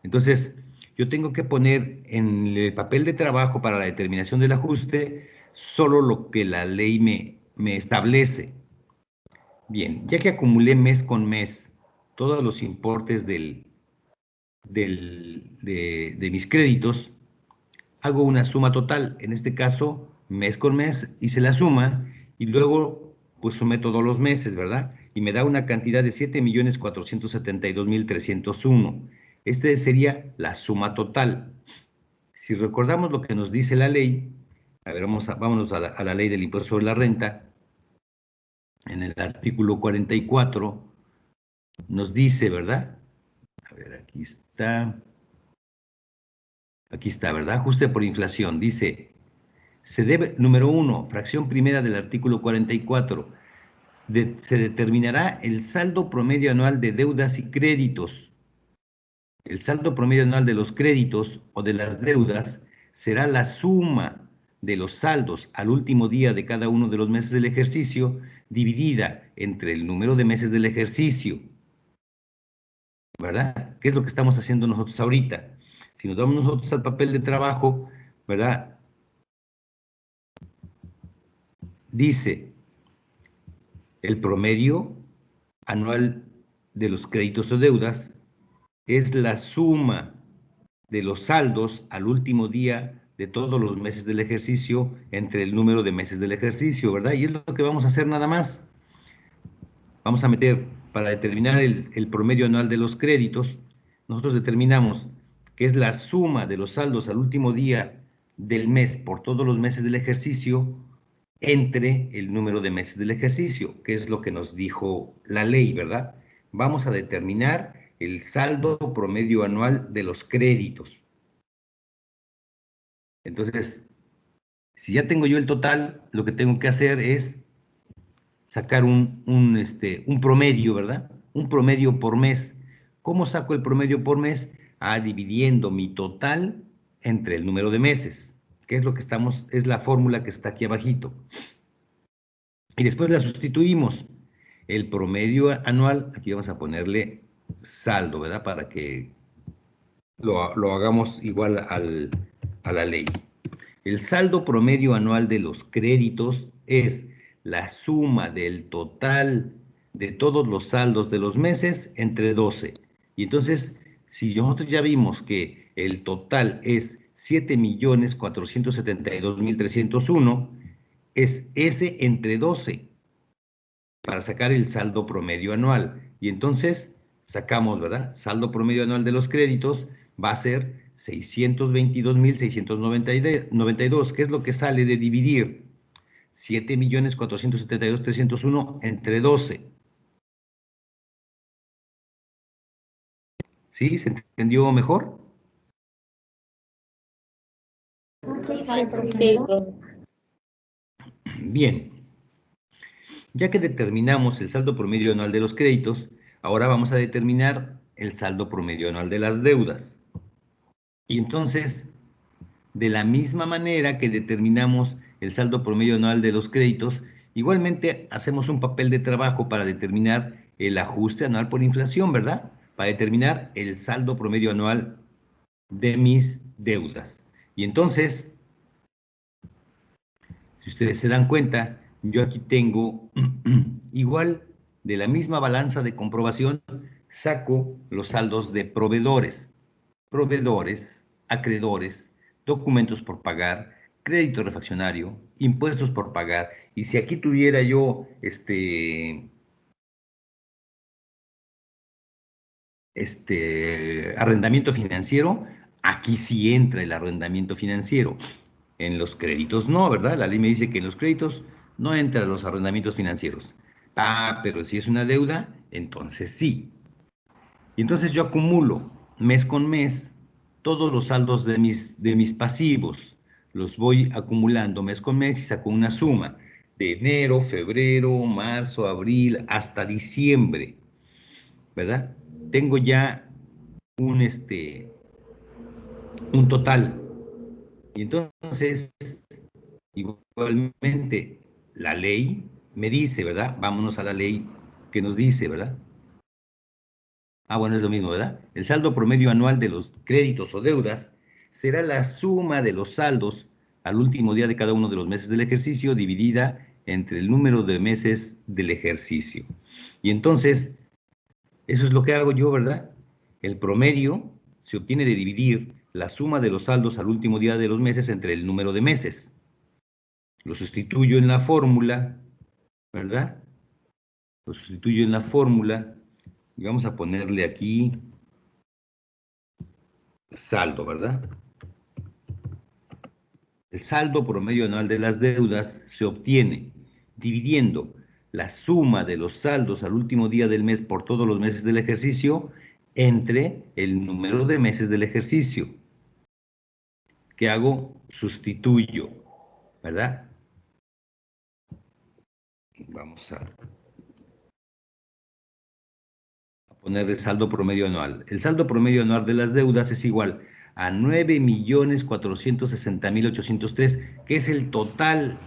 Entonces, yo tengo que poner en el papel de trabajo para la determinación del ajuste solo lo que la ley me establece. Bien, ya que acumulé mes con mes todos los importes de mis créditos, hago una suma total, en este caso, mes con mes, hice la suma y luego pues sumé todos los meses, ¿verdad? Y me da una cantidad de 7.472.301. Este sería la suma total. Si recordamos lo que nos dice la ley, a ver, vámonos a la ley del impuesto sobre la renta. En el artículo 44 nos dice, ¿verdad? A ver, aquí está, ¿verdad? Ajuste por inflación. Dice, se debe, número 1, fracción primera del artículo 44, se determinará el saldo promedio anual de deudas y créditos. El saldo promedio anual de los créditos o de las deudas será la suma de los saldos al último día de cada uno de los meses del ejercicio, dividida entre el número de meses del ejercicio. ¿Verdad? ¿Qué es lo que estamos haciendo nosotros ahorita? Si nos damos nosotros al papel de trabajo, ¿verdad? Dice, el promedio anual de los créditos o deudas es la suma de los saldos al último día de todos los meses del ejercicio entre el número de meses del ejercicio, ¿verdad? Y es lo que vamos a hacer nada más. Vamos a meter, para determinar el promedio anual de los créditos, nosotros determinamos que es la suma de los saldos al último día del mes por todos los meses del ejercicio entre el número de meses del ejercicio, que es lo que nos dijo la ley, ¿verdad? Vamos a determinar el saldo promedio anual de los créditos. Entonces, si ya tengo yo el total, lo que tengo que hacer es sacar un promedio, ¿verdad? Un promedio por mes. ¿Cómo saco el promedio por mes? Dividiendo mi total entre el número de meses, que es lo que es la fórmula que está aquí abajito. Y después la sustituimos. El promedio anual, aquí vamos a ponerle saldo, ¿verdad? Para que lo hagamos igual a la ley. El saldo promedio anual de los créditos es la suma del total de todos los saldos de los meses entre 12. Y entonces, si nosotros ya vimos que el total es 7.472.301, es ese entre 12 para sacar el saldo promedio anual. Y entonces sacamos, ¿verdad? Saldo promedio anual de los créditos va a ser 622.692, que es lo que sale de dividir 7.472.301 entre 12. ¿Sí? ¿Se entendió mejor? Sí. Bien. Ya que determinamos el saldo promedio anual de los créditos, ahora vamos a determinar el saldo promedio anual de las deudas. Y entonces, de la misma manera que determinamos el saldo promedio anual de los créditos, igualmente hacemos un papel de trabajo para determinar el ajuste anual por inflación, ¿verdad? Para determinar el saldo promedio anual de mis deudas. Y entonces, si ustedes se dan cuenta, yo aquí tengo igual de la misma balanza de comprobación, saco los saldos de proveedores, acreedores, documentos por pagar, crédito refaccionario, impuestos por pagar. Y si aquí tuviera yo arrendamiento financiero, aquí sí entra el arrendamiento financiero. En los créditos no, ¿verdad? La ley me dice que en los créditos no entran los arrendamientos financieros. Pero si es una deuda, entonces sí. Y entonces yo acumulo mes con mes todos los saldos de mis pasivos. Los voy acumulando mes con mes y saco una suma de enero, febrero, marzo, abril, hasta diciembre, ¿verdad? Tengo ya un total. Y entonces, igualmente, la ley me dice, ¿verdad? Vámonos a la ley que nos dice, ¿verdad? Bueno, es lo mismo, ¿verdad? El saldo promedio anual de los créditos o deudas será la suma de los saldos al último día de cada uno de los meses del ejercicio, dividida entre el número de meses del ejercicio. Y entonces, eso es lo que hago yo, ¿verdad? El promedio se obtiene de dividir la suma de los saldos al último día de los meses entre el número de meses. Lo sustituyo en la fórmula, ¿verdad? Lo sustituyo en la fórmula y vamos a ponerle aquí saldo, ¿verdad? El saldo promedio anual de las deudas se obtiene dividiendo la suma de los saldos al último día del mes por todos los meses del ejercicio entre el número de meses del ejercicio. ¿Qué hago? Sustituyo, ¿verdad? Vamos a poner el saldo promedio anual. El saldo promedio anual de las deudas es igual a 9.460.803, que es el total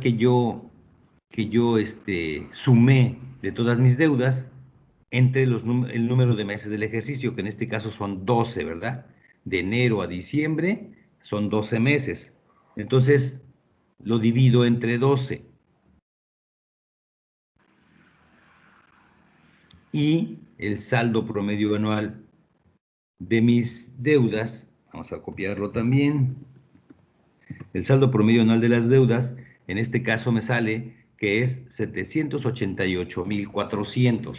que yo sumé de todas mis deudas entre el número de meses del ejercicio, que en este caso son 12, ¿verdad? De enero a diciembre son 12 meses. Entonces, lo divido entre 12. Y el saldo promedio anual de mis deudas, vamos a copiarlo también, el saldo promedio anual de las deudas, en este caso me sale que es 788.400.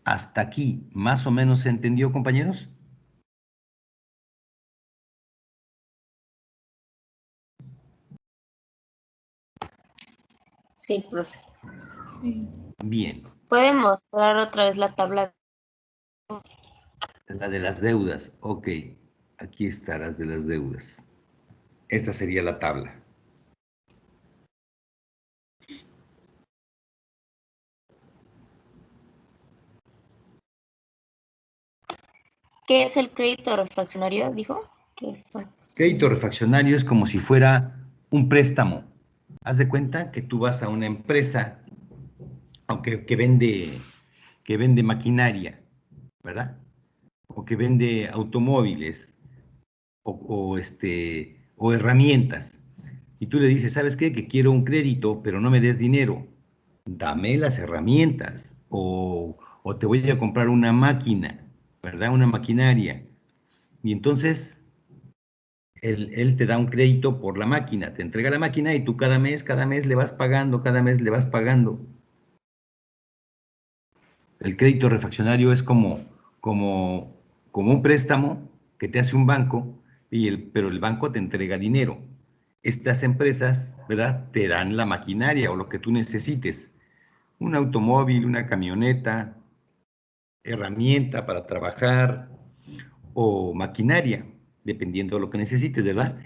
¿Hasta aquí más o menos se entendió, compañeros? Sí, profe. Sí. Bien. ¿Puede mostrar otra vez la tabla? La de las deudas. Ok, aquí está las de las deudas. Esta sería la tabla. ¿Qué es el crédito refraccionario, dijo? Crédito refraccionario es como si fuera un préstamo. Haz de cuenta que tú vas a una empresa, aunque que vende maquinaria, ¿verdad? O que vende automóviles o herramientas. Y tú le dices, ¿sabes qué? Que quiero un crédito, pero no me des dinero. Dame las herramientas. O te voy a comprar una máquina, ¿verdad? Una maquinaria. Y entonces él te da un crédito por la máquina, te entrega la máquina y tú cada mes le vas pagando, cada mes le vas pagando. El crédito refraccionario es como un préstamo que te hace un banco, pero el banco te entrega dinero. Estas empresas, ¿verdad?, te dan la maquinaria o lo que tú necesites. Un automóvil, una camioneta, herramienta para trabajar o maquinaria, dependiendo de lo que necesites, ¿verdad?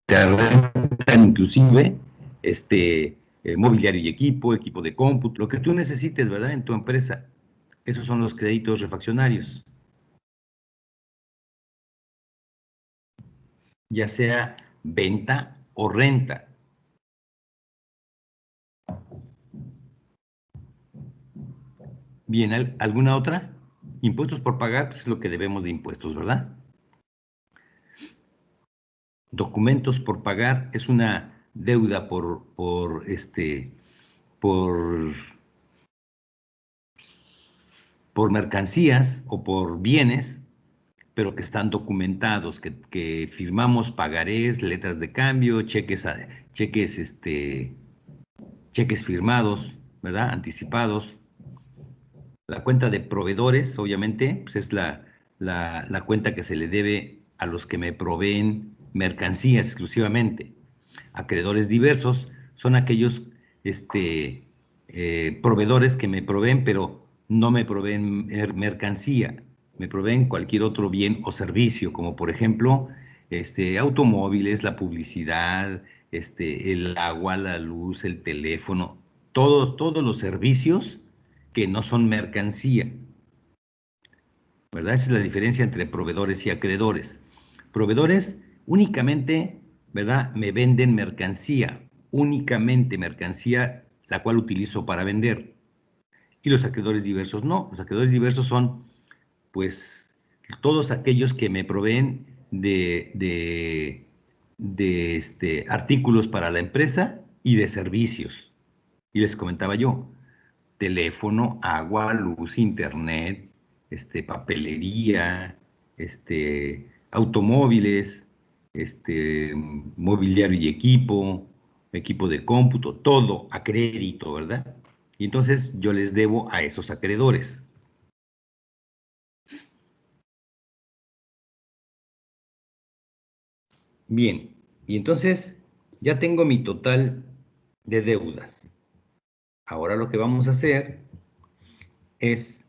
Te rentan inclusive mobiliario y equipo de cómputo, lo que tú necesites, ¿verdad?, en tu empresa. Esos son los créditos refraccionarios. Ya sea venta o renta. Bien, ¿alguna otra? Impuestos por pagar, pues es lo que debemos de impuestos, ¿verdad? Documentos por pagar es una deuda por mercancías o por bienes, pero que están documentados, que firmamos pagarés, letras de cambio, cheques firmados, ¿verdad?, anticipados. La cuenta de proveedores, obviamente, pues es la cuenta que se le debe a los que me proveen mercancías exclusivamente. Acreedores diversos son aquellos proveedores que me proveen, pero no me proveen mercancía, me proveen cualquier otro bien o servicio, como por ejemplo automóviles, la publicidad, el agua, la luz, el teléfono, todos los servicios que no son mercancía, ¿verdad? Esa es la diferencia entre proveedores y acreedores. Proveedores únicamente, ¿verdad?, me venden mercancía, únicamente mercancía la cual utilizo para vender. Y los acreedores diversos no. Los acreedores diversos son, pues, todos aquellos que me proveen de artículos para la empresa y de servicios. Y les comentaba yo, teléfono, agua, luz, internet, papelería, automóviles, mobiliario y equipo de cómputo, todo a crédito, ¿verdad? Y entonces yo les debo a esos acreedores. Bien, y entonces ya tengo mi total de deudas. Ahora lo que vamos a hacer es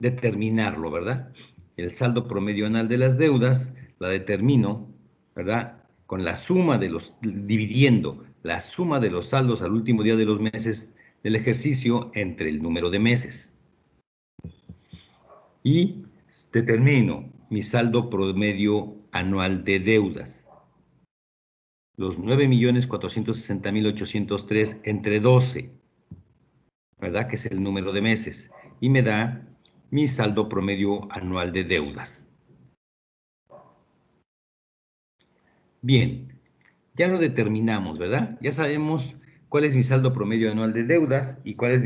determinarlo, ¿verdad? El saldo promedio anual de las deudas la determino, ¿verdad? Con la suma de dividiendo la suma de los saldos al último día de los meses del ejercicio entre el número de meses. Y determino mi saldo promedio anual de deudas. Los 9.460.803 entre 12, ¿verdad? Que es el número de meses. Y me da mi saldo promedio anual de deudas. Bien, ya lo determinamos, ¿verdad? Ya sabemos cuál es mi saldo promedio anual de deudas y cuál es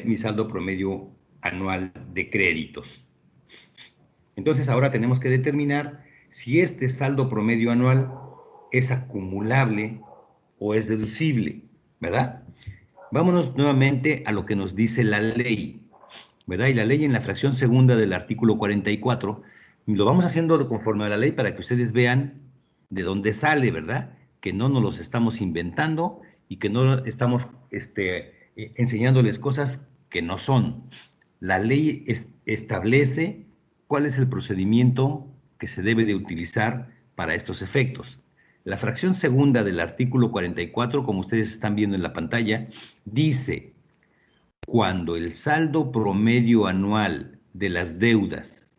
mi saldo promedio anual de créditos. Entonces ahora tenemos que determinar si este saldo promedio anual es acumulable o es deducible, ¿verdad? Vámonos nuevamente a lo que nos dice la ley, ¿verdad? Y la ley en la fracción segunda del artículo 44, lo vamos haciendo conforme a la ley para que ustedes vean de dónde sale, ¿verdad? Que no nos los estamos inventando y que no estamos enseñándoles cosas que no son. La ley establece cuál es el procedimiento que se debe de utilizar para estos efectos. La fracción segunda del artículo 44, como ustedes están viendo en la pantalla, dice: cuando el saldo promedio anual de las deudas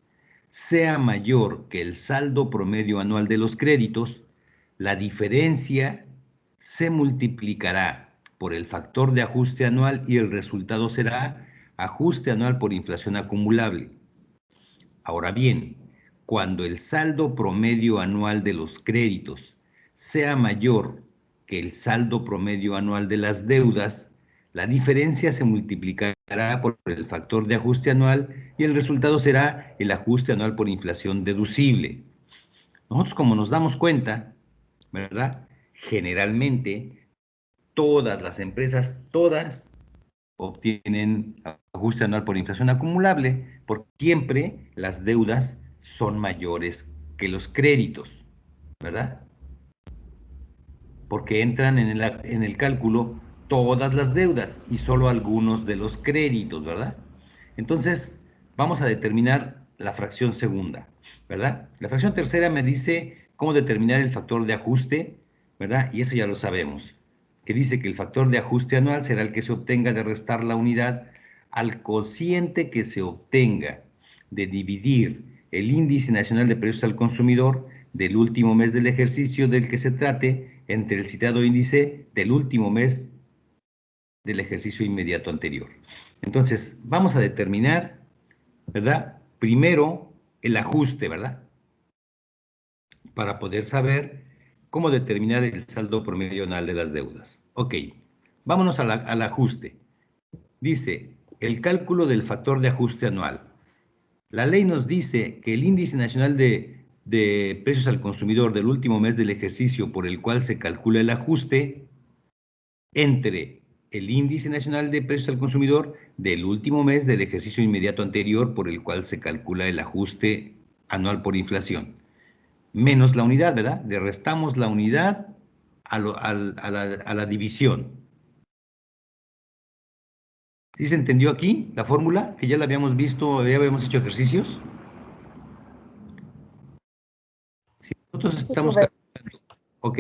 sea mayor que el saldo promedio anual de los créditos, la diferencia se multiplicará por el factor de ajuste anual y el resultado será ajuste anual por inflación acumulable. Ahora bien, cuando el saldo promedio anual de los créditos sea mayor que el saldo promedio anual de las deudas, la diferencia se multiplicará por el factor de ajuste anual y el resultado será el ajuste anual por inflación deducible. Nosotros, como nos damos cuenta, ¿verdad? Generalmente, todas las empresas, todas obtienen ajuste anual por inflación acumulable, porque siempre las deudas son mayores que los créditos, ¿verdad? Porque entran en el cálculo todas las deudas y solo algunos de los créditos, ¿verdad? Entonces, vamos a determinar la fracción segunda, ¿verdad? La fracción tercera me dice cómo determinar el factor de ajuste, ¿verdad? Y eso ya lo sabemos, que dice que el factor de ajuste anual será el que se obtenga de restar la unidad al cociente que se obtenga de dividir el índice nacional de precios al consumidor del último mes del ejercicio del que se trate entre el citado índice del último mes del ejercicio inmediato anterior. Entonces, vamos a determinar, ¿verdad? Primero, el ajuste, ¿verdad? Para poder saber cómo determinar el saldo promedio anual de las deudas. Ok, vámonos al ajuste. Dice, el cálculo del factor de ajuste anual. La ley nos dice que el índice nacional de precios al consumidor del último mes del ejercicio por el cual se calcula el ajuste entre el índice nacional de precios al consumidor del último mes del ejercicio inmediato anterior por el cual se calcula el ajuste anual por inflación, menos la unidad, ¿verdad? Le restamos la unidad a la división. ¿Sí se entendió aquí la fórmula? Que ya la habíamos visto, ya habíamos hecho ejercicios. Si nosotros estamos calculando, ok,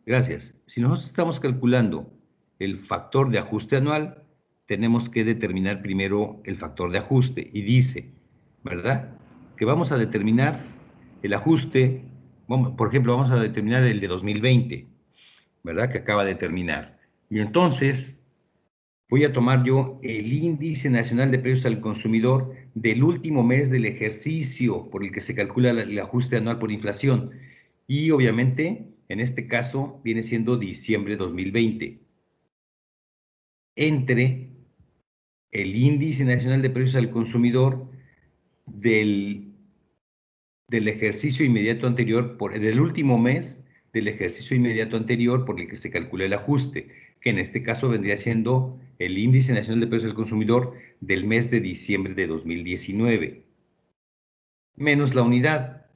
gracias. Si nosotros estamos calculando el factor de ajuste anual, tenemos que determinar primero el factor de ajuste. Y dice, ¿verdad? Que vamos a determinar el ajuste, por ejemplo, vamos a determinar el de 2020, ¿verdad? Que acaba de terminar. Y entonces voy a tomar yo el índice nacional de precios al consumidor del último mes del ejercicio por el que se calcula el ajuste anual por inflación. Y obviamente, en este caso, viene siendo diciembre de 2020. Entre el índice nacional de precios al consumidor del ejercicio inmediato anterior, del último mes del ejercicio inmediato anterior por el que se calcula el ajuste, que en este caso vendría siendo el índice nacional de precios al consumidor del mes de diciembre de 2019, menos la unidad,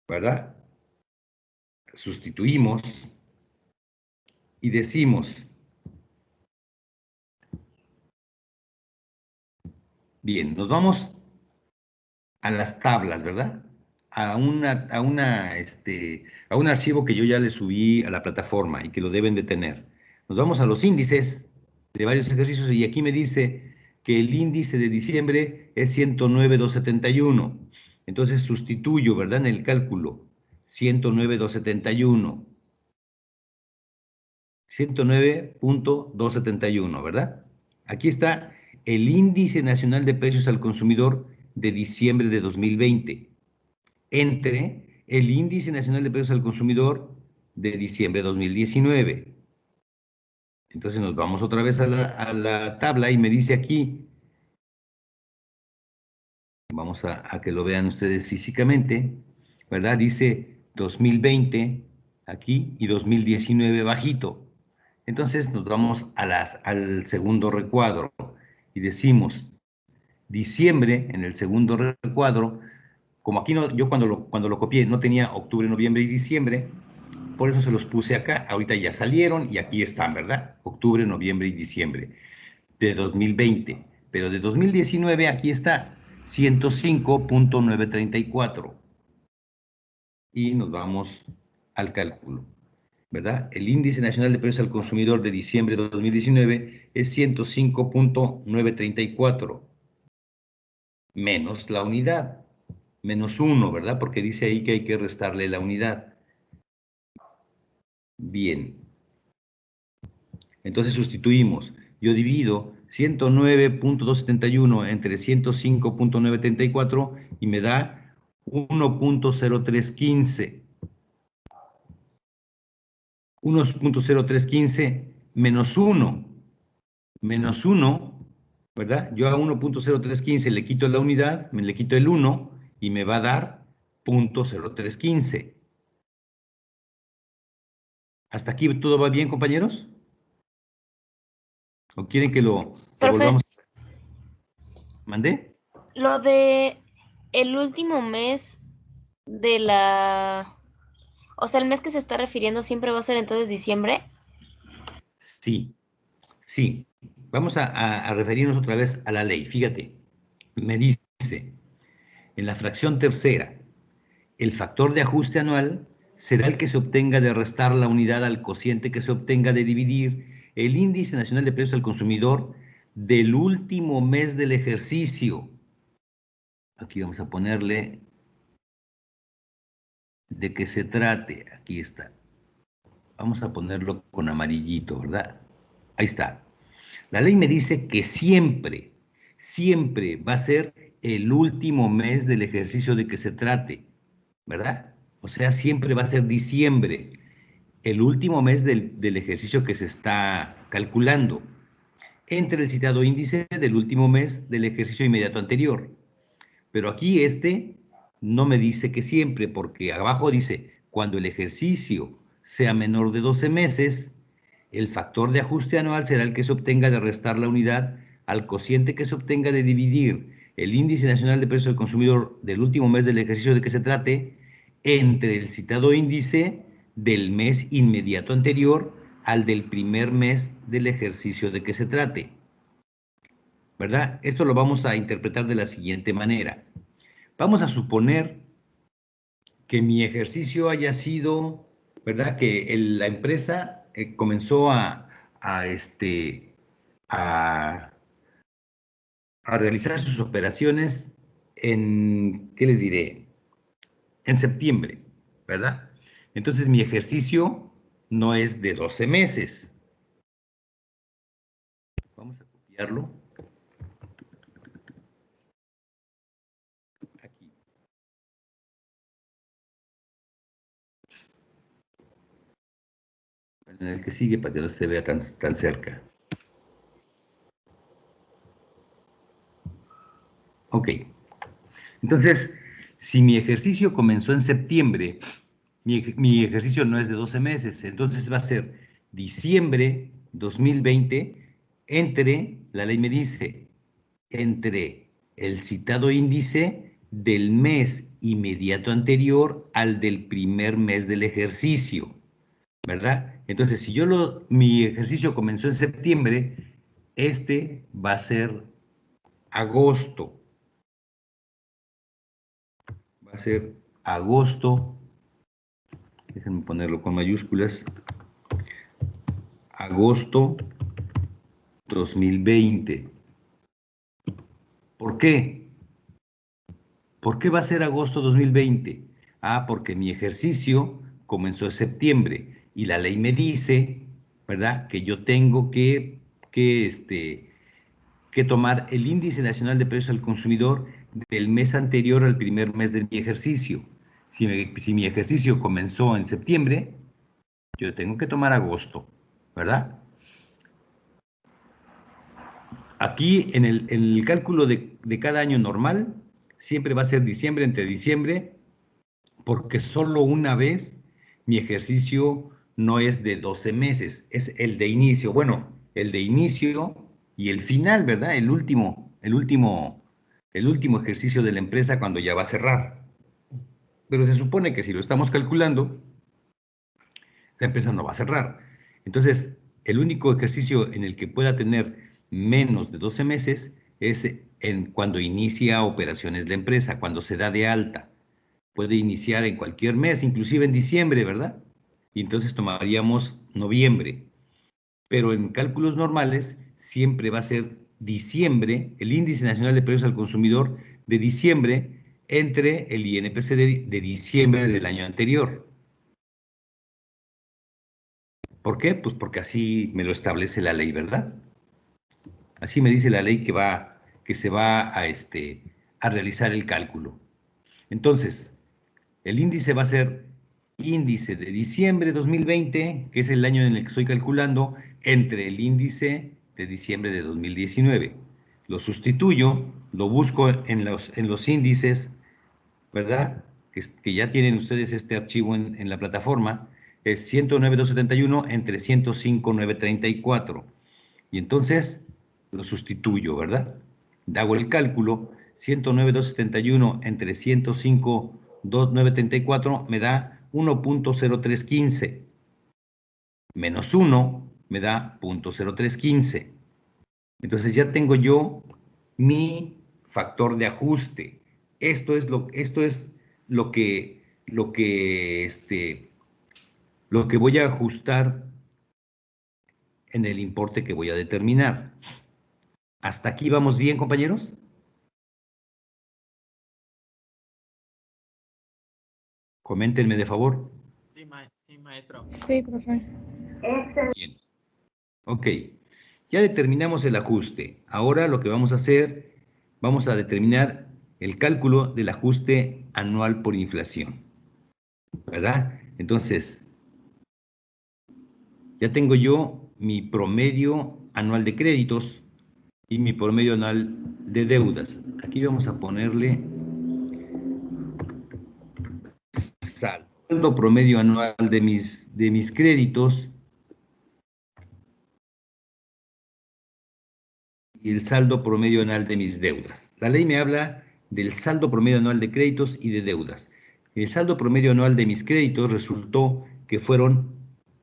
¿verdad? Sustituimos y decimos, bien, nos vamos a las tablas, ¿verdad? A un archivo que yo ya le subí a la plataforma y que lo deben de tener. Nos vamos a los índices de varios ejercicios y aquí me dice que el índice de diciembre es 109,271. Entonces sustituyo, ¿verdad? En el cálculo, 109,271. 109.271, ¿verdad? Aquí está el índice nacional de precios al consumidor de diciembre de 2020 entre el índice nacional de precios al consumidor de diciembre de 2019. Entonces nos vamos otra vez a la tabla y me dice aquí, vamos a que lo vean ustedes físicamente, ¿verdad? Dice 2020 aquí y 2019 bajito. Entonces nos vamos al segundo recuadro y decimos diciembre en el segundo recuadro. Como aquí no, yo cuando lo copié no tenía octubre, noviembre y diciembre, por eso se los puse acá. Ahorita ya salieron y aquí están, ¿verdad? Octubre, noviembre y diciembre de 2020. Pero de 2019 aquí está 105.934. Y nos vamos al cálculo, ¿verdad? El índice nacional de precios al consumidor de diciembre de 2019 es 105.934 menos la unidad, menos 1, ¿verdad? Porque dice ahí que hay que restarle la unidad. Bien. Entonces sustituimos. Yo divido 109.271 entre 105.934 y me da 1.0315. 1.0315 menos 1. Menos 1, ¿verdad? Yo a 1.0315 le quito la unidad, le quito el 1 y me va a dar 0.0315. ¿Hasta aquí todo va bien, compañeros? ¿O quieren que lo volvamos? ¿Mandé? Lo de el último mes de la... O sea, el mes que se está refiriendo siempre va a ser entonces diciembre. Sí, sí. Vamos a referirnos otra vez a la ley. Fíjate, me dice, en la fracción tercera, el factor de ajuste anual será el que se obtenga de restar la unidad al cociente que se obtenga de dividir el índice nacional de precios al consumidor del último mes del ejercicio. Aquí vamos a ponerle de qué se trate. Aquí está. Vamos a ponerlo con amarillito, ¿verdad? Ahí está. La ley me dice que siempre, siempre va a ser el último mes del ejercicio de que se trate, ¿verdad? O sea, siempre va a ser diciembre, el último mes del ejercicio que se está calculando, entre el citado índice del último mes del ejercicio inmediato anterior. Pero aquí no me dice que siempre, porque abajo dice, cuando el ejercicio sea menor de 12 meses, el factor de ajuste anual será el que se obtenga de restar la unidad al cociente que se obtenga de dividir el índice nacional de precios del consumidor del último mes del ejercicio de que se trate entre el citado índice del mes inmediato anterior al del primer mes del ejercicio de que se trate. ¿Verdad? Esto lo vamos a interpretar de la siguiente manera. Vamos a suponer que mi ejercicio haya sido, ¿verdad? Que la empresa comenzó a realizar sus operaciones en, ¿qué les diré? En septiembre, ¿verdad? Entonces mi ejercicio no es de 12 meses, copiarlo. Aquí. En el que sigue para que no se vea tan cerca. Ok. Entonces, si mi ejercicio comenzó en septiembre, mi ejercicio no es de 12 meses, entonces va a ser diciembre 2020 entre, la ley me dice, entre el citado índice del mes inmediato anterior al del primer mes del ejercicio, ¿verdad? Entonces, si mi ejercicio comenzó en septiembre, este va a ser agosto. Va a ser agosto, déjenme ponerlo con mayúsculas, agosto 2020. ¿Por qué? ¿Por qué va a ser agosto 2020? Ah, porque mi ejercicio comenzó en septiembre y la ley me dice, ¿verdad?, que yo tengo que tomar el índice nacional de precios al consumidor del mes anterior al primer mes de mi ejercicio. Si mi ejercicio comenzó en septiembre, yo tengo que tomar agosto, ¿verdad? Aquí en el cálculo de cada año normal, siempre va a ser diciembre entre diciembre, porque solo una vez mi ejercicio no es de 12 meses, es el de inicio. Bueno, el de inicio y el final, ¿verdad? El último ejercicio de la empresa cuando ya va a cerrar. Pero se supone que si lo estamos calculando, la empresa no va a cerrar. Entonces, el único ejercicio en el que pueda tener menos de 12 meses es cuando inicia operaciones la empresa, cuando se da de alta. Puede iniciar en cualquier mes, inclusive en diciembre, ¿verdad? Y entonces tomaríamos noviembre. Pero en cálculos normales siempre va a ser diciembre, el índice nacional de precios al consumidor de diciembre entre el INPC de diciembre del año anterior. ¿Por qué? Pues porque así me lo establece la ley, ¿verdad? Así me dice la ley que se va a realizar el cálculo. Entonces, el índice va a ser índice de diciembre 2020, que es el año en el que estoy calculando, entre el índice de diciembre de 2019. Lo sustituyo, lo busco en los índices, ¿verdad? Que ya tienen ustedes este archivo en la plataforma, es 109.271 entre 105.934. Y entonces lo sustituyo, ¿verdad? Hago el cálculo, 109.271 entre 105.934 me da 1.0315. Menos 1 me da 0.0315. Entonces ya tengo yo mi factor de ajuste. Esto es lo que voy a ajustar en el importe que voy a determinar. ¿Hasta aquí vamos bien, compañeros? Coméntenme de favor. Sí, maestro. Sí, profe. Bien. Ok. Ya determinamos el ajuste. Ahora lo que vamos a hacer, vamos a determinar el cálculo del ajuste anual por inflación, ¿verdad? Entonces, ya tengo yo mi promedio anual de créditos y mi promedio anual de deudas. Aquí vamos a ponerle saldo promedio anual de mis créditos y el saldo promedio anual de mis deudas. La ley me habla del saldo promedio anual de créditos y de deudas. El saldo promedio anual de mis créditos resultó que fueron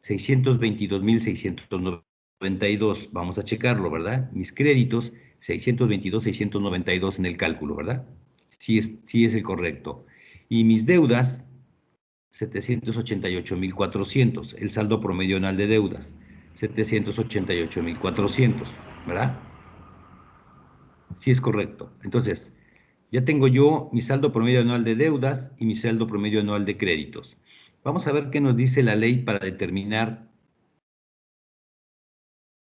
622.692. Vamos a checarlo, ¿verdad? Mis créditos, 622.692 en el cálculo, ¿verdad? Sí es el correcto. Y mis deudas, 788.400. El saldo promedio anual de deudas, 788.400, ¿verdad? Sí es correcto. Entonces, ya tengo yo mi saldo promedio anual de deudas y mi saldo promedio anual de créditos. Vamos a ver qué nos dice la ley para determinar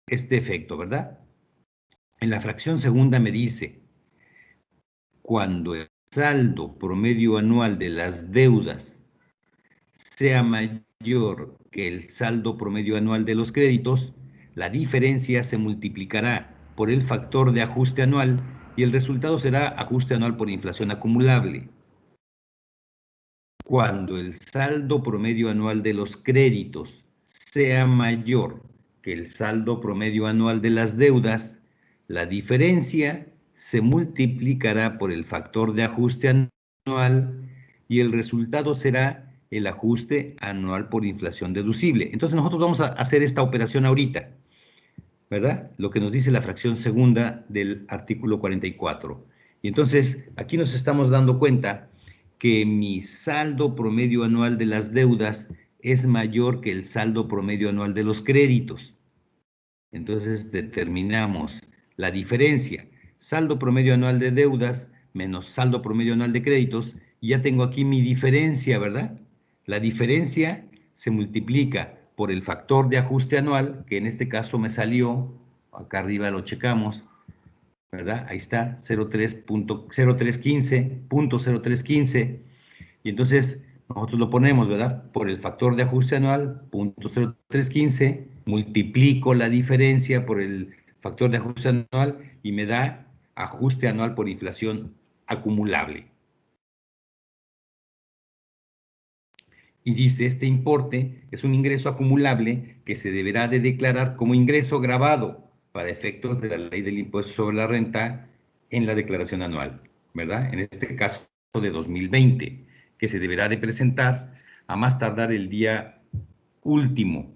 este efecto, ¿verdad? En la fracción segunda me dice, cuando el saldo promedio anual de las deudas sea mayor que el saldo promedio anual de los créditos, la diferencia se multiplicará por el factor de ajuste anual y el resultado será ajuste anual por inflación acumulable. Cuando el saldo promedio anual de los créditos sea mayor que el saldo promedio anual de las deudas, la diferencia se multiplicará por el factor de ajuste anual y el resultado será el ajuste anual por inflación deducible. Entonces nosotros vamos a hacer esta operación ahorita, ¿verdad? Lo que nos dice la fracción segunda del artículo 44. Y entonces aquí nos estamos dando cuenta que mi saldo promedio anual de las deudas es mayor que el saldo promedio anual de los créditos. Entonces determinamos la diferencia, saldo promedio anual de deudas menos saldo promedio anual de créditos, y ya tengo aquí mi diferencia, ¿verdad? La diferencia se multiplica por el factor de ajuste anual, que en este caso me salió, acá arriba lo checamos, ¿verdad? Ahí está, 0.0315, y entonces nosotros lo ponemos, ¿verdad? Por el factor de ajuste anual, 0.0315, multiplico la diferencia por el factor de ajuste anual y me da ajuste anual por inflación acumulable. Y dice, este importe es un ingreso acumulable que se deberá de declarar como ingreso gravado para efectos de la ley del impuesto sobre la renta en la declaración anual, ¿verdad? En este caso de 2020, que se deberá de presentar a más tardar el día último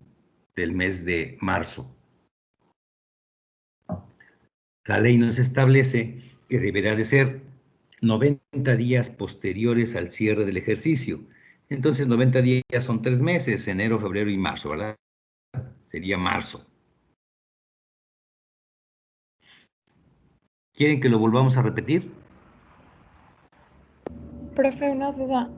del mes de marzo. La ley nos establece que deberá de ser 90 días posteriores al cierre del ejercicio. Entonces 90 días son 3 meses, enero, febrero y marzo, ¿verdad? Sería marzo. ¿Quieren que lo volvamos a repetir? Profe, una duda.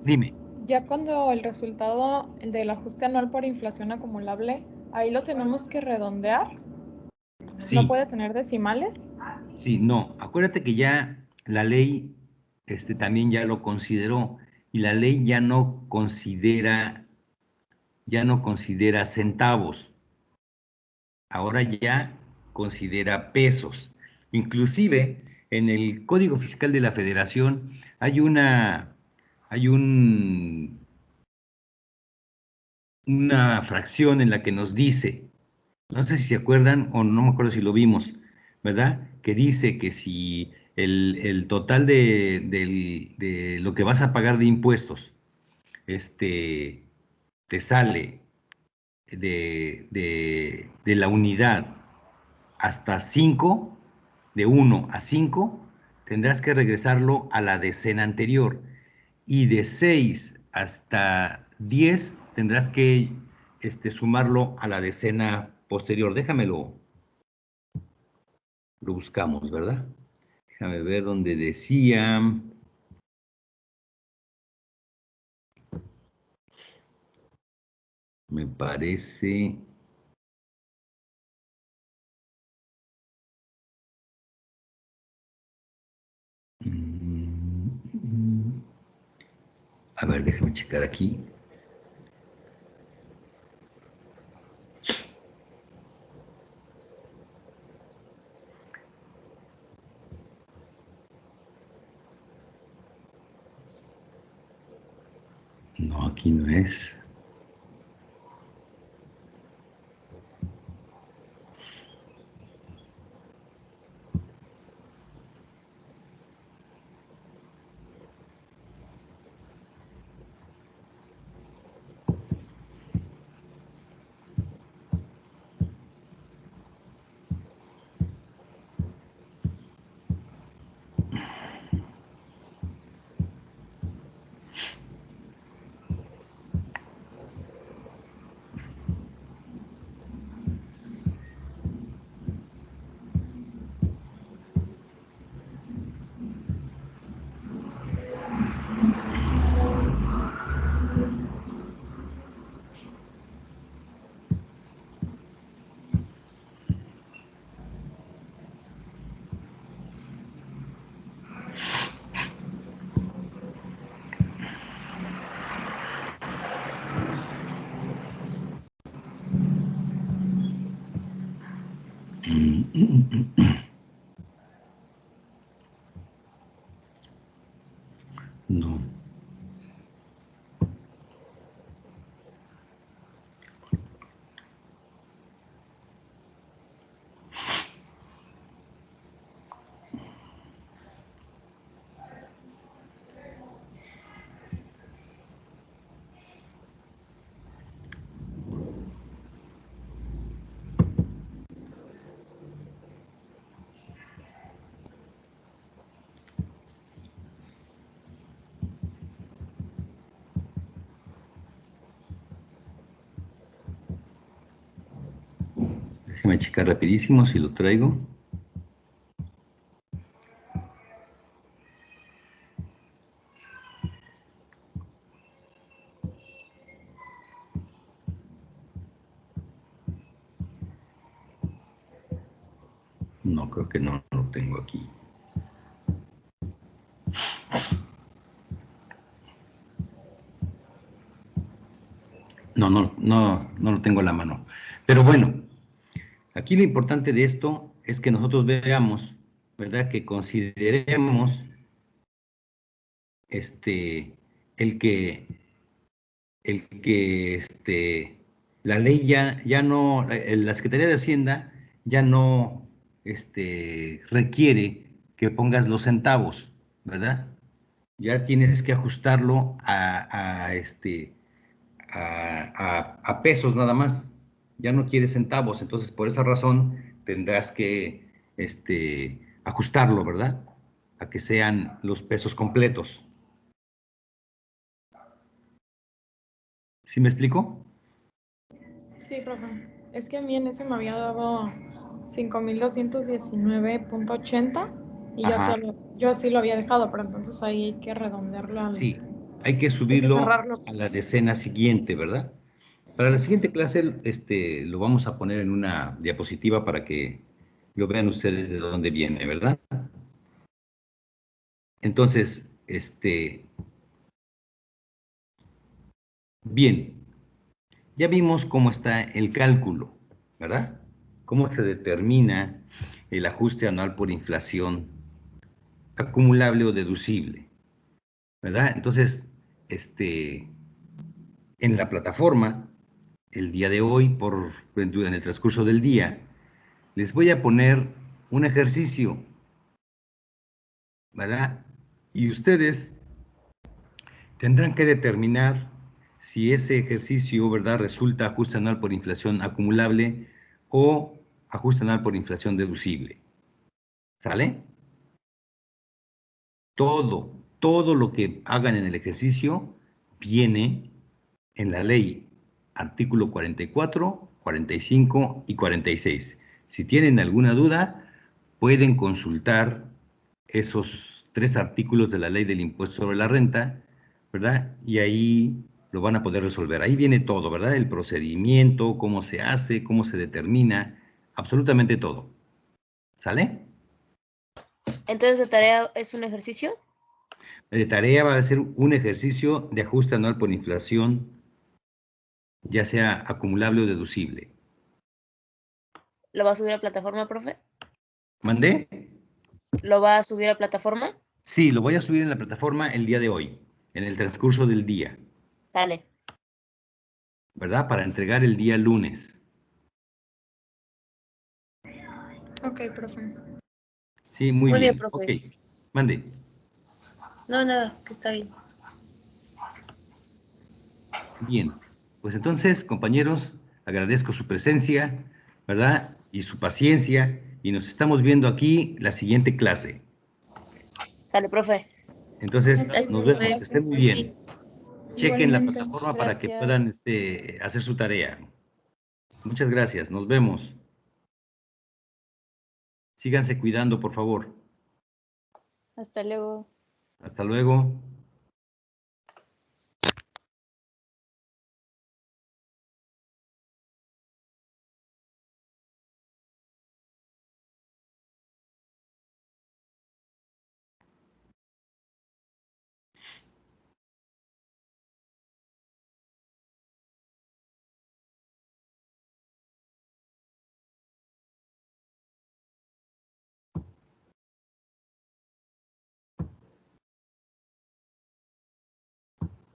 Dime. Ya cuando el resultado del ajuste anual por inflación acumulable, ahí lo tenemos que redondear. Sí. ¿No puede tener decimales? Sí, no. Acuérdate que ya la ley también ya lo consideró, y la ley ya no considera centavos. Ahora ya considera pesos. Inclusive en el Código Fiscal de la Federación hay una fracción en la que nos dice, no sé si se acuerdan o no me acuerdo si lo vimos, ¿verdad? Que dice que si el total de lo que vas a pagar de impuestos te sale de la unidad hasta 5, de 1 a 5, tendrás que regresarlo a la decena anterior. Y de 6 hasta 10 tendrás que sumarlo a la decena posterior. Déjamelo, lo buscamos, ¿verdad? Déjame ver donde decía. Me parece. A ver, déjame checar aquí. No, aquí no es. No. Déjeme checar rapidísimo si lo traigo. No, creo que no lo tengo aquí. No lo tengo a la mano. Pero bueno, aquí lo importante de esto es que nosotros veamos, ¿verdad? Que consideremos el que la ley ya no, la Secretaría de Hacienda ya no requiere que pongas los centavos, ¿verdad? Ya tienes que ajustarlo a pesos nada más. Ya no quieres centavos, entonces por esa razón tendrás que ajustarlo, ¿verdad? A que sean los pesos completos. ¿Sí me explico? Sí, profe. Es que a mí en ese me había dado 5,219.80 y Ajá. yo así lo había dejado, pero entonces ahí hay que redondearlo Sí, hay que hay que subirlo cerrarlo. a la decena siguiente, ¿verdad? Para la siguiente clase, lo vamos a poner en una diapositiva para que lo vean ustedes de dónde viene, ¿verdad? Entonces, bien, ya vimos cómo está el cálculo, ¿verdad? Cómo se determina el ajuste anual por inflación acumulable o deducible, ¿verdad? Entonces, en la plataforma, el día de hoy, en el transcurso del día, les voy a poner un ejercicio, ¿verdad? Y ustedes tendrán que determinar si ese ejercicio, ¿verdad?, resulta ajuste anual por inflación acumulable o ajuste anual por inflación deducible. ¿Sale? Todo lo que hagan en el ejercicio viene en la ley, artículo 44, 45 y 46. Si tienen alguna duda, pueden consultar esos 3 artículos de la ley del impuesto sobre la renta, ¿verdad? Y ahí lo van a poder resolver. Ahí viene todo, ¿verdad? El procedimiento, cómo se hace, cómo se determina, absolutamente todo. ¿Sale? Entonces, ¿de tarea es un ejercicio? De tarea va a ser un ejercicio de ajuste anual por inflación, ya sea acumulable o deducible. ¿Lo va a subir a plataforma, profe? ¿Mandé? ¿Lo va a subir a plataforma? Sí, lo voy a subir en la plataforma el día de hoy, en el transcurso del día, Dale. ¿verdad? Para entregar el día lunes. Ok, profe. Sí, muy Muy bien, bien. profe. Ok, mande. No, nada, que está bien. Bien, pues entonces, compañeros, agradezco su presencia, ¿verdad? Y su paciencia, y nos estamos viendo aquí la siguiente clase. Dale, profe. Entonces, Gracias, nos profe. vemos, que estén muy Sí. bien. Chequen la Igualmente. plataforma para que puedan Gracias. hacer su tarea. Muchas gracias, nos vemos. Síganse cuidando, por favor. Hasta luego. Hasta luego.